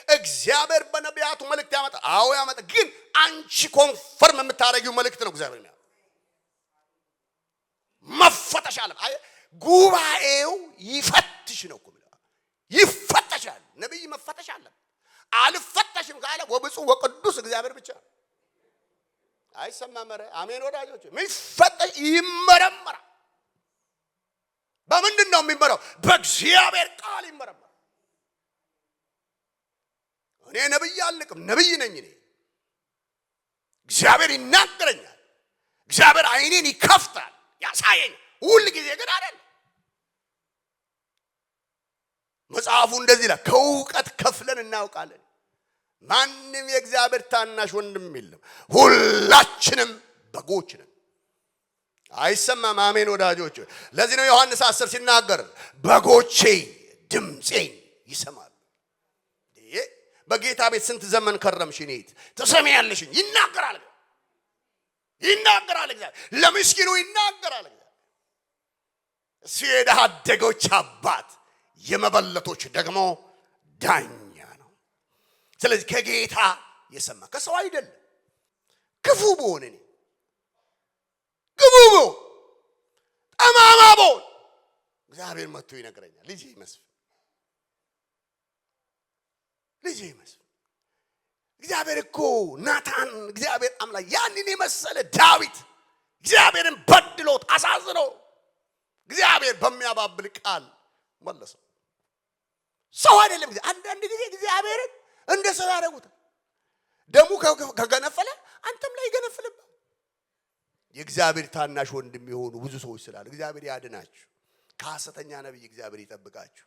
እግዚአብሔር በነቢያቱ መልእክት ያመጣ። አዎ ያመጣ። ግን አንቺ ኮንፈርም የምታረጊው መልእክት ነው። እግዚአብሔር ነው መፈተሽ አለ። ጉባኤው ይፈትሽ ነው እኮ ይፈተሻል። ነብይ መፈተሽ አለ። አልፈተሽም ካለ ወብፁዕ ወቅዱስ እግዚአብሔር ብቻ አይሰማም። አሜን ወዳጆች። የሚፈተሽ ይመረመራል። በምንድን ነው የሚመረው? በእግዚአብሔር ቃል ይመረመራል። እኔ ነብይ አልልቅም፣ ነብይ ነኝ እኔ። እግዚአብሔር ይናገረኛል። እግዚአብሔር አይኔን ይከፍታል፣ ያሳየኝ። ሁሉ ጊዜ ግን አይደለም። መጽሐፉ እንደዚህ ይላል፣ ከእውቀት ከፍለን እናውቃለን። ማንም የእግዚአብሔር ታናሽ ወንድም የለም፣ ሁላችንም በጎች ነን። አይሰማም? አሜን ወዳጆች። ለዚህ ነው ዮሐንስ 10 ሲናገር በጎቼ ድምጼን ይሰማሉ። በጌታ ቤት ስንት ዘመን ከረምሽ? እኔት ተሰሚያለሽኝ? ይናገራል እግዚአብሔር። ለምስኪኑ ይናገራል እግዚአብሔር። እሱ የድሃ አደጎች አባት የመበለቶች ደግሞ ዳኛ ነው። ስለዚህ ከጌታ የሰማ ከሰው አይደለም። ክፉ ብሆን እኔ ክፉ ብሆን ጠማማ ብሆን እግዚአብሔር መጥቶ ይነግረኛል። ልጄ መስፍን እግዚአብሔር እኮ ናታን እግዚአብሔር አምላክ ያንን የመሰለ ዳዊት እግዚአብሔርን በድሎት አሳዝኖ እግዚአብሔር በሚያባብል ቃል መለሰው። ሰው አይደለም። አንዳንድ ጊዜ እግዚአብሔርን እንደ ሰው ያደርጉታል። ደሙ ከገነፈለ አንተም ላይ ይገነፍልብህ። የእግዚአብሔር ታናሽ ወንድም የሆኑ ብዙ ሰዎች ስላሉ እግዚአብሔር ያድናችሁ። ከሐሰተኛ ነብይ እግዚአብሔር ይጠብቃችሁ።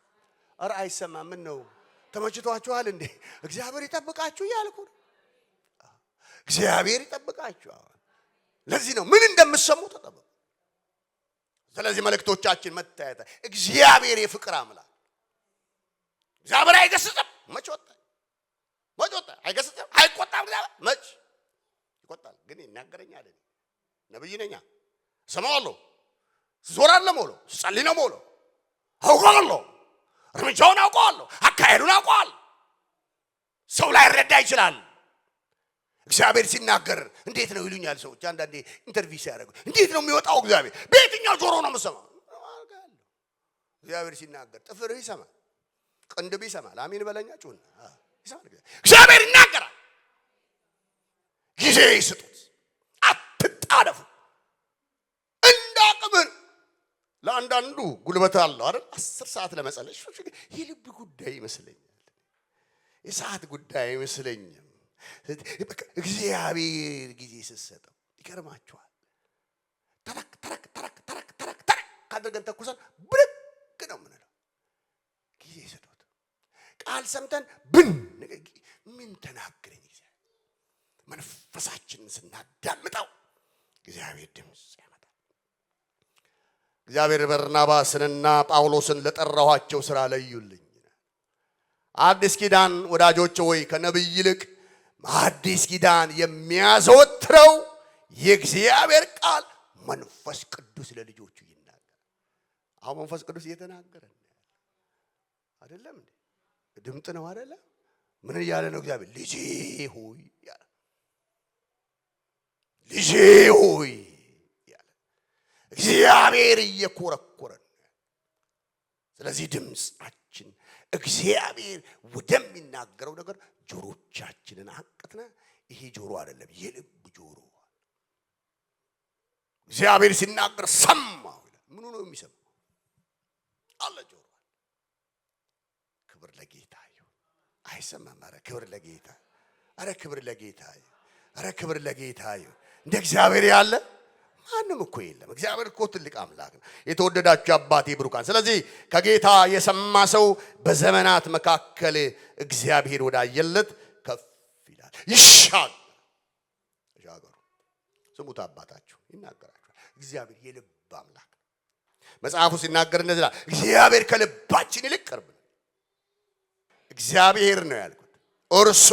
ኧረ አይሰማም? ምን ነው ተመችቷችኋል እንዴ? እግዚአብሔር ይጠብቃችሁ እያልኩ ነው። እግዚአብሔር ይጠብቃችሁ። ለዚህ ነው ምን እንደምትሰሙ ተጠብቁ። ስለዚህ መልእክቶቻችን መታየት እግዚአብሔር የፍቅር አምላክ እግዚአብሔር አይገስጽም። መች ወጣ አይገስጽም፣ አይቆጣም። እግዚአብሔር መች ይቆጣል? ግን ይናገረኛል። ነብይ ነኝ፣ ሰማዋለሁ፣ ዞራለሁ፣ ሞሎ ጸልይ ነው፣ ሞሎ አውቃለሁ፣ እርምጃውን አውቃለሁ፣ አካሄዱን አውቃለሁ። ሰው ላይ ረዳ ይችላል። እግዚአብሔር ሲናገር እንዴት ነው ይሉኛል ሰዎች። አንዳንዴ ኢንተርቪው ሲያደርጉ እንዴት ነው የሚወጣው እግዚአብሔር? በየትኛው ጆሮ ነው የምሰማው? እግዚአብሔር ሲናገር ጥፍርህ ይሰማል፣ ቅንድብ ይሰማል። አሜን በለኛችሁ። ይሰማል። እግዚአብሔር ይናገራል። ጊዜ ይስጡት፣ አትጣደፉ። እንዳቅምን ለአንዳንዱ ጉልበት አለው አይደል? 10 ሰዓት ለመጸለይ የልብ ጉዳይ ይመስለኛል፣ የሰዓት ጉዳይ አይመስለኝም። እግዚአብሔር ጊዜ ሲሰጠው ይገርማችኋል። ተረክ ካደረገን ተኩሰን ብድግ ነው የምንለው። ጊዜ ይሰጡት። ቃል ሰምተን ምን ተናገረኝ እግዚአብሔር። መንፈሳችንን ስናዳምጠው እግዚአብሔር ድምፅ ያመጣል። እግዚአብሔር በርናባስንና ጳውሎስን ለጠራኋቸው ሥራ ለዩልኝ። አዲስ ኪዳን ወዳጆች ሆይ ከነብይ ይልቅ አዲስ ኪዳን የሚያዘወትረው የእግዚአብሔር ቃል መንፈስ ቅዱስ ለልጆቹ ይናገራል። አሁን መንፈስ ቅዱስ እየተናገረ አይደለም እንዴ? ድምጥ ነው አይደለ? ምን እያለ ነው እግዚአብሔር? ልጄ ሆይ ያለ ልጄ ሆይ ያለ እግዚአብሔር እየኮረኮረን። ስለዚህ ድምጻችን እግዚአብሔር ወደሚናገረው ነገር ጆሮቻችንን አንቀጥነ። ይሄ ጆሮ አይደለም የልብ ጆሮ። እግዚአብሔር ሲናገር ሰማው ይላል። ምኑ ነው የሚሰማው? አለ ጆሮ። ክብር ለጌታ ይሁን። አይሰማም? ኧረ ክብር ለጌታ፣ ኧረ ክብር ለጌታ። ኧረ ክብር ለጌታ ይሁን። እንደ እግዚአብሔር ያለ ማንም እኮ የለም። እግዚአብሔር እኮ ትልቅ አምላክ ነው። የተወደዳችሁ አባቴ ብሩካን፣ ስለዚህ ከጌታ የሰማ ሰው በዘመናት መካከል እግዚአብሔር ወዳየለት ከፍ ይላል፣ ይሻገራል። ስሙት፣ አባታችሁ ይናገራችኋል። እግዚአብሔር የልብ አምላክ ነው። መጽሐፉ ሲናገር እንደዚህ ይላል፣ እግዚአብሔር ከልባችን ይልቅ ቅርብ ነው። እግዚአብሔር ነው ያልኩት፣ እርሱ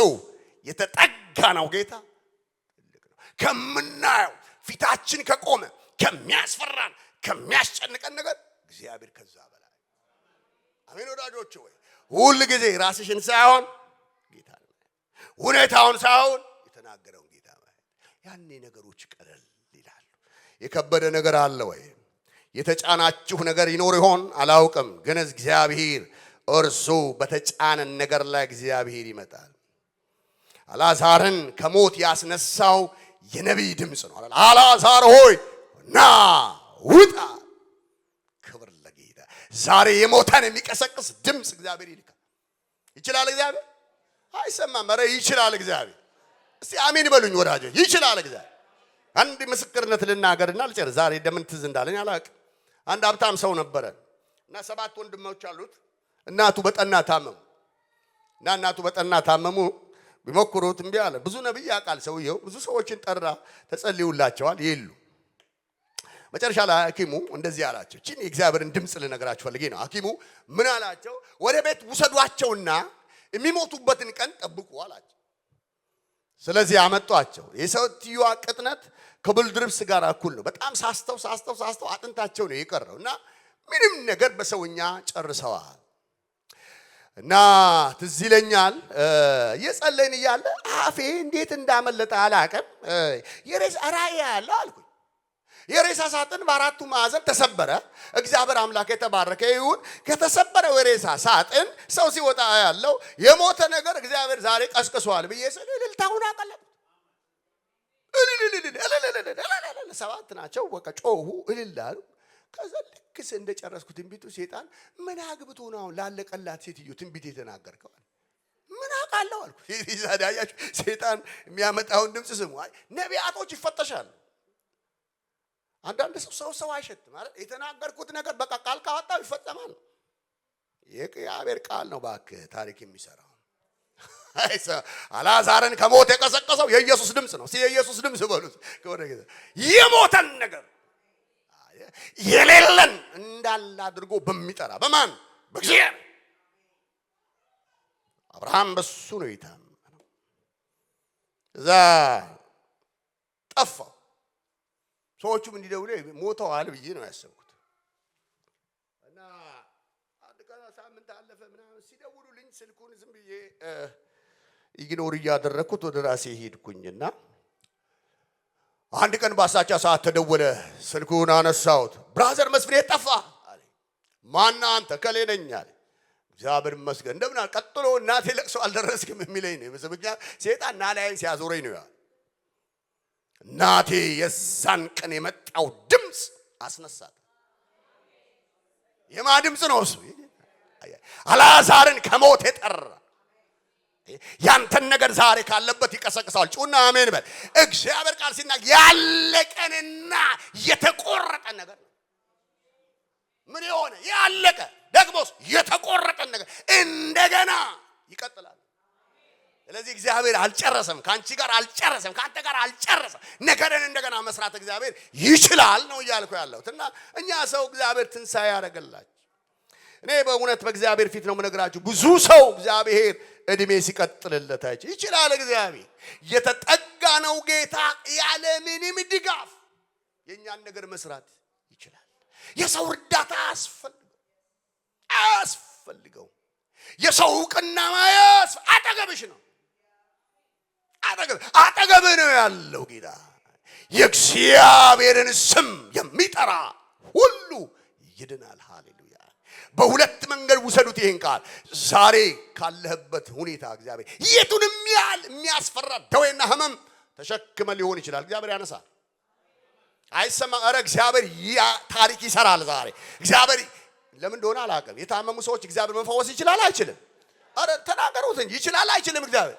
የተጠጋ ነው። ጌታ ትልቅ ነው። ከምናየው ፊታችን ከቆመ ከሚያስፈራን ከሚያስጨንቀን ነገር እግዚአብሔር ከዛ በላይ። አሜን ወዳጆች ወይ ሁሉ ጊዜ ራስሽን ሳይሆን ጌታ ነው፣ ሁኔታውን ሳይሆን የተናገረውን ጌታ ማለት ያኔ ነገሮች ቀለል ይላሉ። የከበደ ነገር አለ ወይ? የተጫናችሁ ነገር ይኖር ይሆን አላውቅም፣ ግን እግዚአብሔር እርሱ በተጫነን ነገር ላይ እግዚአብሔር ይመጣል። አልዓዛርን ከሞት ያስነሳው የነቢይ ድምጽ ነው። አልዓዛር ሆይ ና ውጣ። ክብር ለጌታ። ዛሬ የሞተን የሚቀሰቅስ ድምጽ እግዚአብሔር ይልካል። ይችላል እግዚአብሔር? አይሰማም? ኧረ ይችላል እግዚአብሔር። እስቲ አሜን በሉኝ ወዳጆች። ይችላል እግዚአብሔር። አንድ ምስክርነት ልናገርና ልጨርስ። ዛሬ እንደምን ትዝ እንዳለኝ አላውቅም። አንድ ሀብታም ሰው ነበረ እና 7 ወንድሞች አሉት። እናቱ በጠና ታመሙ እና እናቱ በጠና ታመሙ። ቢሞክሩት እምቢ አለ። ብዙ ነብይ ያውቃል ሰውየው። ብዙ ሰዎችን ጠራ፣ ተጸልዩላቸዋል፣ የሉ። መጨረሻ ላይ ሐኪሙ እንደዚህ አላቸው። እቺ የእግዚአብሔርን ድምጽ ልነግራችሁ ፈልጌ ነው። ሐኪሙ ምን አላቸው? ወደ ቤት ውሰዷቸውና የሚሞቱበትን ቀን ጠብቁ አላቸው። ስለዚህ አመጧቸው። የሰውየዋ ቅጥነት ከብልድርብስ ጋር እኩል ነው። በጣም ሳስተው አጥንታቸው ነው የቀረው እና ምንም ነገር በሰውኛ ጨርሰዋል። እና ትዝ ይለኛል እየጸለይን እያለ አፌ እንዴት እንዳመለጠ አላውቅም። የሬሳ ራእይ ያለው አልኩኝ። የሬሳ ሳጥን በአራቱ ማዕዘን ተሰበረ። እግዚአብሔር አምላክ የተባረከ ይሁን። ከተሰበረው የሬሳ ሳጥን ሰው ሲወጣ ያለው የሞተ ነገር እግዚአብሔር ዛሬ ቀስቅሷል ብዬ ስል እልልታውን አቀለጥኩ። 7 ናቸው። በቃ ጮሁ፣ እልል አሉ። ከዛ ልክስ እንደጨረስኩ ትንቢቱ ሴጣን ምን አግብቶ ነው አሁን ላለቀላት ሴትዮ ትንቢት የተናገርከው? ምን አውቃለሁ አልኩ። ይዛዳያችሁ ሴጣን የሚያመጣውን ድምጽ ስሙ። አይ ነቢያቶች ይፈተሻሉ። አንዳንድ ሰው አይሸትም ማለት የተናገርኩት ነገር በቃ ቃል ካወጣው ይፈጸማል። የእግዚአብሔር ቃል ነው እባክህ ታሪክ የሚሰራው። አልዓዛርን ከሞት የቀሰቀሰው የኢየሱስ ድምጽ ነው። የኢየሱስ ድምጽ በሉት። የሞተን ነገር የሌለን እንዳለ አድርጎ በሚጠራ በማን? በእግዚአብሔር። አብርሃም በሱ ነው የታመነው። እዛ ጠፋው። ሰዎቹም እንዲደውሉ ሞተዋል ብዬ ነው ያሰብኩት። እና አንድ ቀን ሳምንት አለፈ ምናምን ሲደውሉልኝ ስልኩን ዝም ብዬ ኢግኖር እያደረኩት ወደ ራሴ ሄድኩኝና አንድ ቀን ባሳቻ ሰዓት ተደወለ። ስልኩን አነሳሁት። ብራዘር መስፍኔ ጠፋ አለ። ማን አንተ? ከሌ ነኝ አለ። እግዚአብሔር ይመስገን እንደምን አለ። ቀጥሎ እናቴ ለቅሶ አልደረስክም የሚለኝ ነው። በሰብኛ ሴጣን ናላይን ሲያዞረኝ ነው ያለ። እናቴ የዛን ቀን የመጣው ድምጽ አስነሳት። የማ ድምጽ ነው እሱ? አልዓዛርን ከሞት የጠራ ያንተን ነገር ዛሬ ካለበት ይቀሰቅሳል። ጩና አሜን በል። እግዚአብሔር ቃል ሲናገር ያለቀንና የተቆረጠ ነገር ነው። ምን የሆነ ያለቀ ደግሞስ የተቆረጠ ነገር እንደገና ይቀጥላል። ስለዚህ እግዚአብሔር አልጨረሰም፣ ካንቺ ጋር አልጨረሰም፣ ካንተ ጋር አልጨረሰም። ነገርን እንደገና መስራት እግዚአብሔር ይችላል ነው እያልኩ ያለሁት። እና እኛ ሰው እግዚአብሔር ትንሣኤ ያደርግላችሁ። እኔ በእውነት በእግዚአብሔር ፊት ነው የምነግራችሁ። ብዙ ሰው እግዚአብሔር እድሜ ሲቀጥልለት ይችላል። እግዚአብሔር የተጠጋ ነው ጌታ ያለ ምንም ድጋፍ የኛን ነገር መስራት ይችላል። የሰው እርዳታ አያስፈልገው። የሰው ዕውቅና ማያስ አጠገብሽ ነው። አጠገብ ነው ያለው ጌታ። የእግዚአብሔርን ስም የሚጠራ ሁሉ ይድናል። ሃሌሉያ። በሁለት መንገድ ውሰዱት ይሄን ቃል። ዛሬ ካለህበት ሁኔታ እግዚአብሔር የቱንም ያህል የሚያስፈራ ደዌና ህመም ተሸክመ ሊሆን ይችላል። እግዚአብሔር ያነሳል። አይሰማ ኧረ እግዚአብሔር ታሪክ ይሰራል ዛሬ። እግዚአብሔር ለምን እንደሆነ አላውቅም። የታመሙ ሰዎች እግዚአብሔር መፈወስ ይችላል አይችልም? ኧረ ተናገሩት እንጂ ይችላል አይችልም? እግዚአብሔር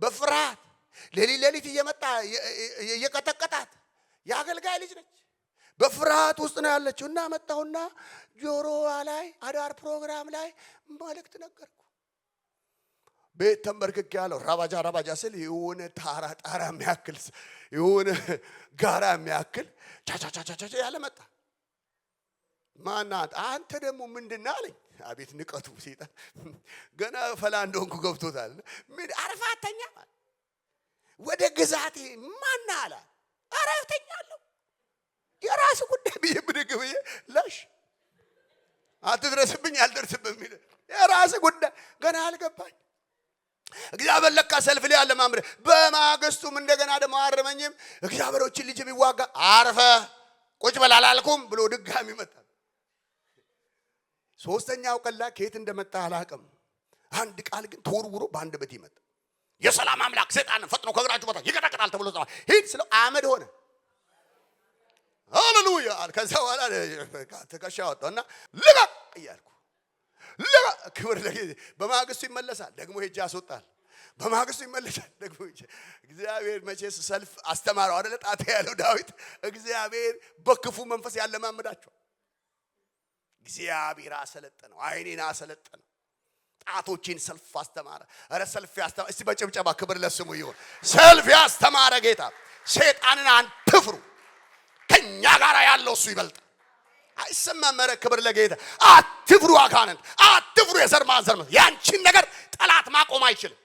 በፍርሃት ሌሊት እየመጣ እየቀጠቀጣት የአገልጋይ ልጅ ነች። በፍርሃት ውስጥ ነው ያለችው። እና መጣሁና ጆሮዋ ላይ አዳር ፕሮግራም ላይ መልእክት ነገርኩ። ቤት ተንበርክክ ያለው ራባጃ ስል የሆነ ጣራ የሚያክል የሆነ ጋራ የሚያክል ቻቻቻቻቻ ያለ መጣ። ማናት አንተ ደግሞ ምንድነው አለኝ። አቤት ንቀቱ ሲጣ ገና ፈላ እንደሆንኩ ገብቶታል። ምን አርፋተኛ ወደ ግዛቴ ማና አለ። አረፍተኛለሁ የራስ ጉዳይ ብዬ ብድግ ብዬ ላሽ አትድረስብኝ አልደርስብም ይል የራስ ጉዳይ ገና አልገባኝ። እግዚአብሔር ለካ ሰልፍ ላይ ያለ ማምረ በማግስቱም እንደገና ደግሞ አረመኝም። እግዚአብሔሮችን ልጅ ቢዋጋ አርፈ ቁጭ በል አላልኩም ብሎ ድጋሚ መጣ። ሶስተኛው ቀን ላይ ከየት እንደመጣ አላውቅም። አንድ ቃል ግን ተወርውሮ በአንደበቴ መጣ። የሰላም አምላክ ሰይጣን ፈጥኖ ከእግራችሁ በታች ይቀጠቅጣል ተብሎ ጻፈ። ሂድ ስለው አመድ ሆነ። ሃሌሉያ። ከዛ በኋላ ትከሻ ወጣውና ልቀቅ እያልኩ ልቀቅ። ክብር ለጌታ። በማግስቱ ይመለሳል፣ ደግሞ ሄጄ ያስወጣል። በማግስቱ ይመለሳል ደግሞ እግዚአብሔር መቼስ ሰልፍ አስተማረው አይደለ? ጣቴ ያለው ዳዊት እግዚአብሔር በክፉ መንፈስ ያለማመዳቸው እግዚአብሔር አሰለጠነው፣ አይኔን አሰለጠነው፣ ጣቶችን ሰልፍ አስተማረ። አረ ሰልፍ ያስተማረ እስቲ በጭብጨባ ክብር ለስሙ ይሁን። ሰልፍ ያስተማረ ጌታ። ሰይጣንን አንትፍሩ፣ ከኛ ጋር ያለው እሱ ይበልጣል። አይሰማም። ኧረ ክብር ለጌታ። አትፍሩ፣ አጋንንት አትፍሩ። የዘር ማንዘር ያንቺን ነገር ጠላት ማቆም አይችልም።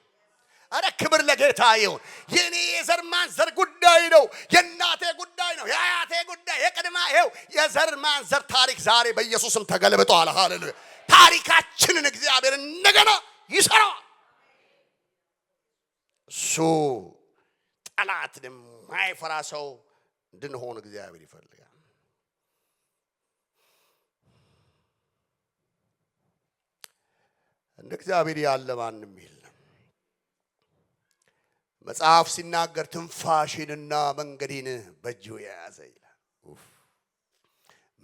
አረ ክብር ለጌታ ይሁን። የኔ የዘር ማንዘር ጉዳይ ነው፣ የእናቴ ጉዳይ ነው፣ የአያቴ ጉዳይ፣ የቅድማ ይኸው የዘር ማንዘር ታሪክ ዛሬ በኢየሱስም ተገልብጧል። ሃሌሉያ። ታሪካችንን እግዚአብሔር እንደገና ይሰራዋል። እሱ ጠላትን የማይፈራ ሰው እንድንሆን እግዚአብሔር ይፈልጋል። እንደ እግዚአብሔር ያለ ማንም የለም። መጽሐፍ ሲናገር ትንፋሽንና መንገዴን በእጁ የያዘ ይላል።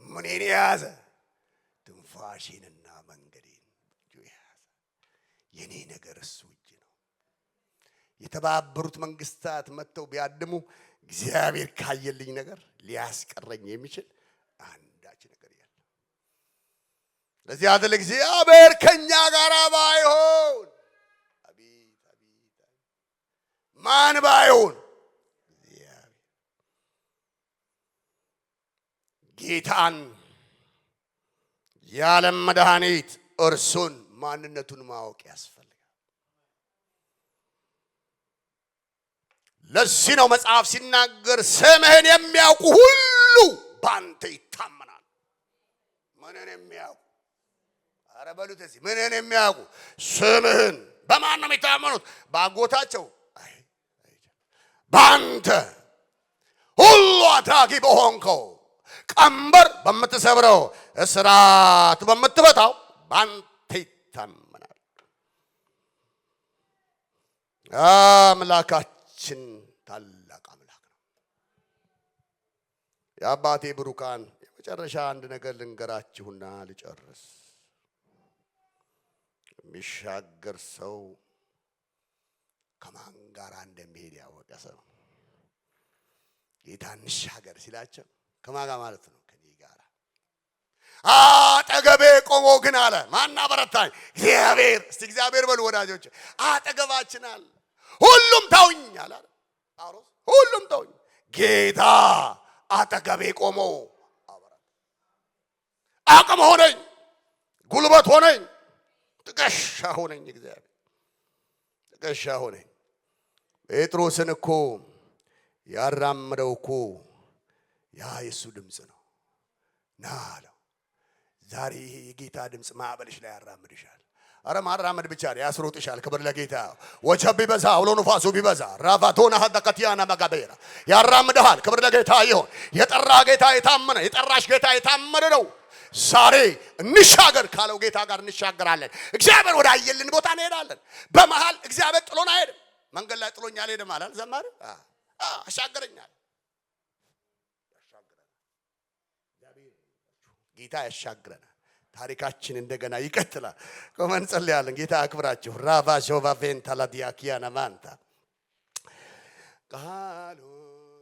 ምኔን የያዘ? ትንፋሽንና መንገዴን በእጁ የያዘ። የኔ ነገር እሱ እጅ ነው። የተባበሩት መንግስታት መጥተው ቢያድሙ እግዚአብሔር ካየልኝ ነገር ሊያስቀረኝ የሚችል አንዳች ነገር የለም። ለዚህ አይደል እግዚአብሔር ከኛ ጋር ባይሆን ማን ባይሆን ጌታን የዓለም መድኃኒት እርሱን ማንነቱን ማወቅ ያስፈልጋል። ለዚህ ነው መጽሐፍ ሲናገር ስምህን የሚያውቁ ሁሉ ባንተ ይታመናል። ምንን የሚያውቁ? አረ በሉት እስኪ ምንን የሚያውቁ? ስምህን። በማን ነው የሚታመኑት? በአጎታቸው? ባንተ ሁሉ አድራጊ በሆንከው፣ ቀንበር በምትሰብረው፣ እስራት በምትፈታው ባንተ ይታመናል። አምላካችን ታላቅ አምላክ ነው። የአባቴ ብሩካን የመጨረሻ አንድ ነገር ልንገራችሁና ልጨርስ። የሚሻገር ሰው ከማን ጋር እንደሚሄድ ያወቀ ሰው። ጌታ እንሻገር ሲላቸው ከማን ጋር ማለት ነው? ከኔ ጋር። አጠገቤ ቆሞ ግን አለ ማን አበረታኝ? እግዚአብሔር። እስቲ እግዚአብሔር በሉ ወዳጆች። አጠገባችን አለ። ሁሉም ተውኝ አለ ጳውሎስ። ሁሉም ተውኝ፣ ጌታ አጠገቤ ቆሞ አበረታኝ። አቅም ሆነኝ፣ ጉልበት ሆነኝ፣ ትከሻ ሆነኝ። እግዚአብሔር ትከሻ ሆነኝ። ጴጥሮስን እኮ ያራመደው እኮ ያ የሱ ድምጽ ነው። ና አለው። ዛሬ ይሄ የጌታ ድምጽ ማዕበልሽ ላይ ያራምድሻል። አረ ማራመድ ብቻ ነው ያስሮጥሻል። ክብር ለጌታ። ወጀብ ቢበዛ አውሎ ንፋሱ ቢበዛ ራፋቶና ሀደከቲያና መጋቤራ ያራምድሃል። ክብር ለጌታ ይሁን። የጠራ ጌታ የታመነ፣ የጠራሽ ጌታ የታመነ ነው። ዛሬ እንሻገር ካለው ጌታ ጋር እንሻገራለን። እግዚአብሔር ወደ አየልን ቦታ እንሄዳለን። በመሃል እግዚአብሔር ጥሎን አይሄድም። መንገድ ላይ ጥሎኝ አልሄድም አላል ዘማሪ። አሻገረኛል። ጌታ ያሻግረናል። ታሪካችን እንደገና ይቀጥላል። ቆመን ጸልያለን። ጌታ አክብራችሁ ራቫ ጆቫ ቬንታ ላዲያኪያና ማንታ ቃሉ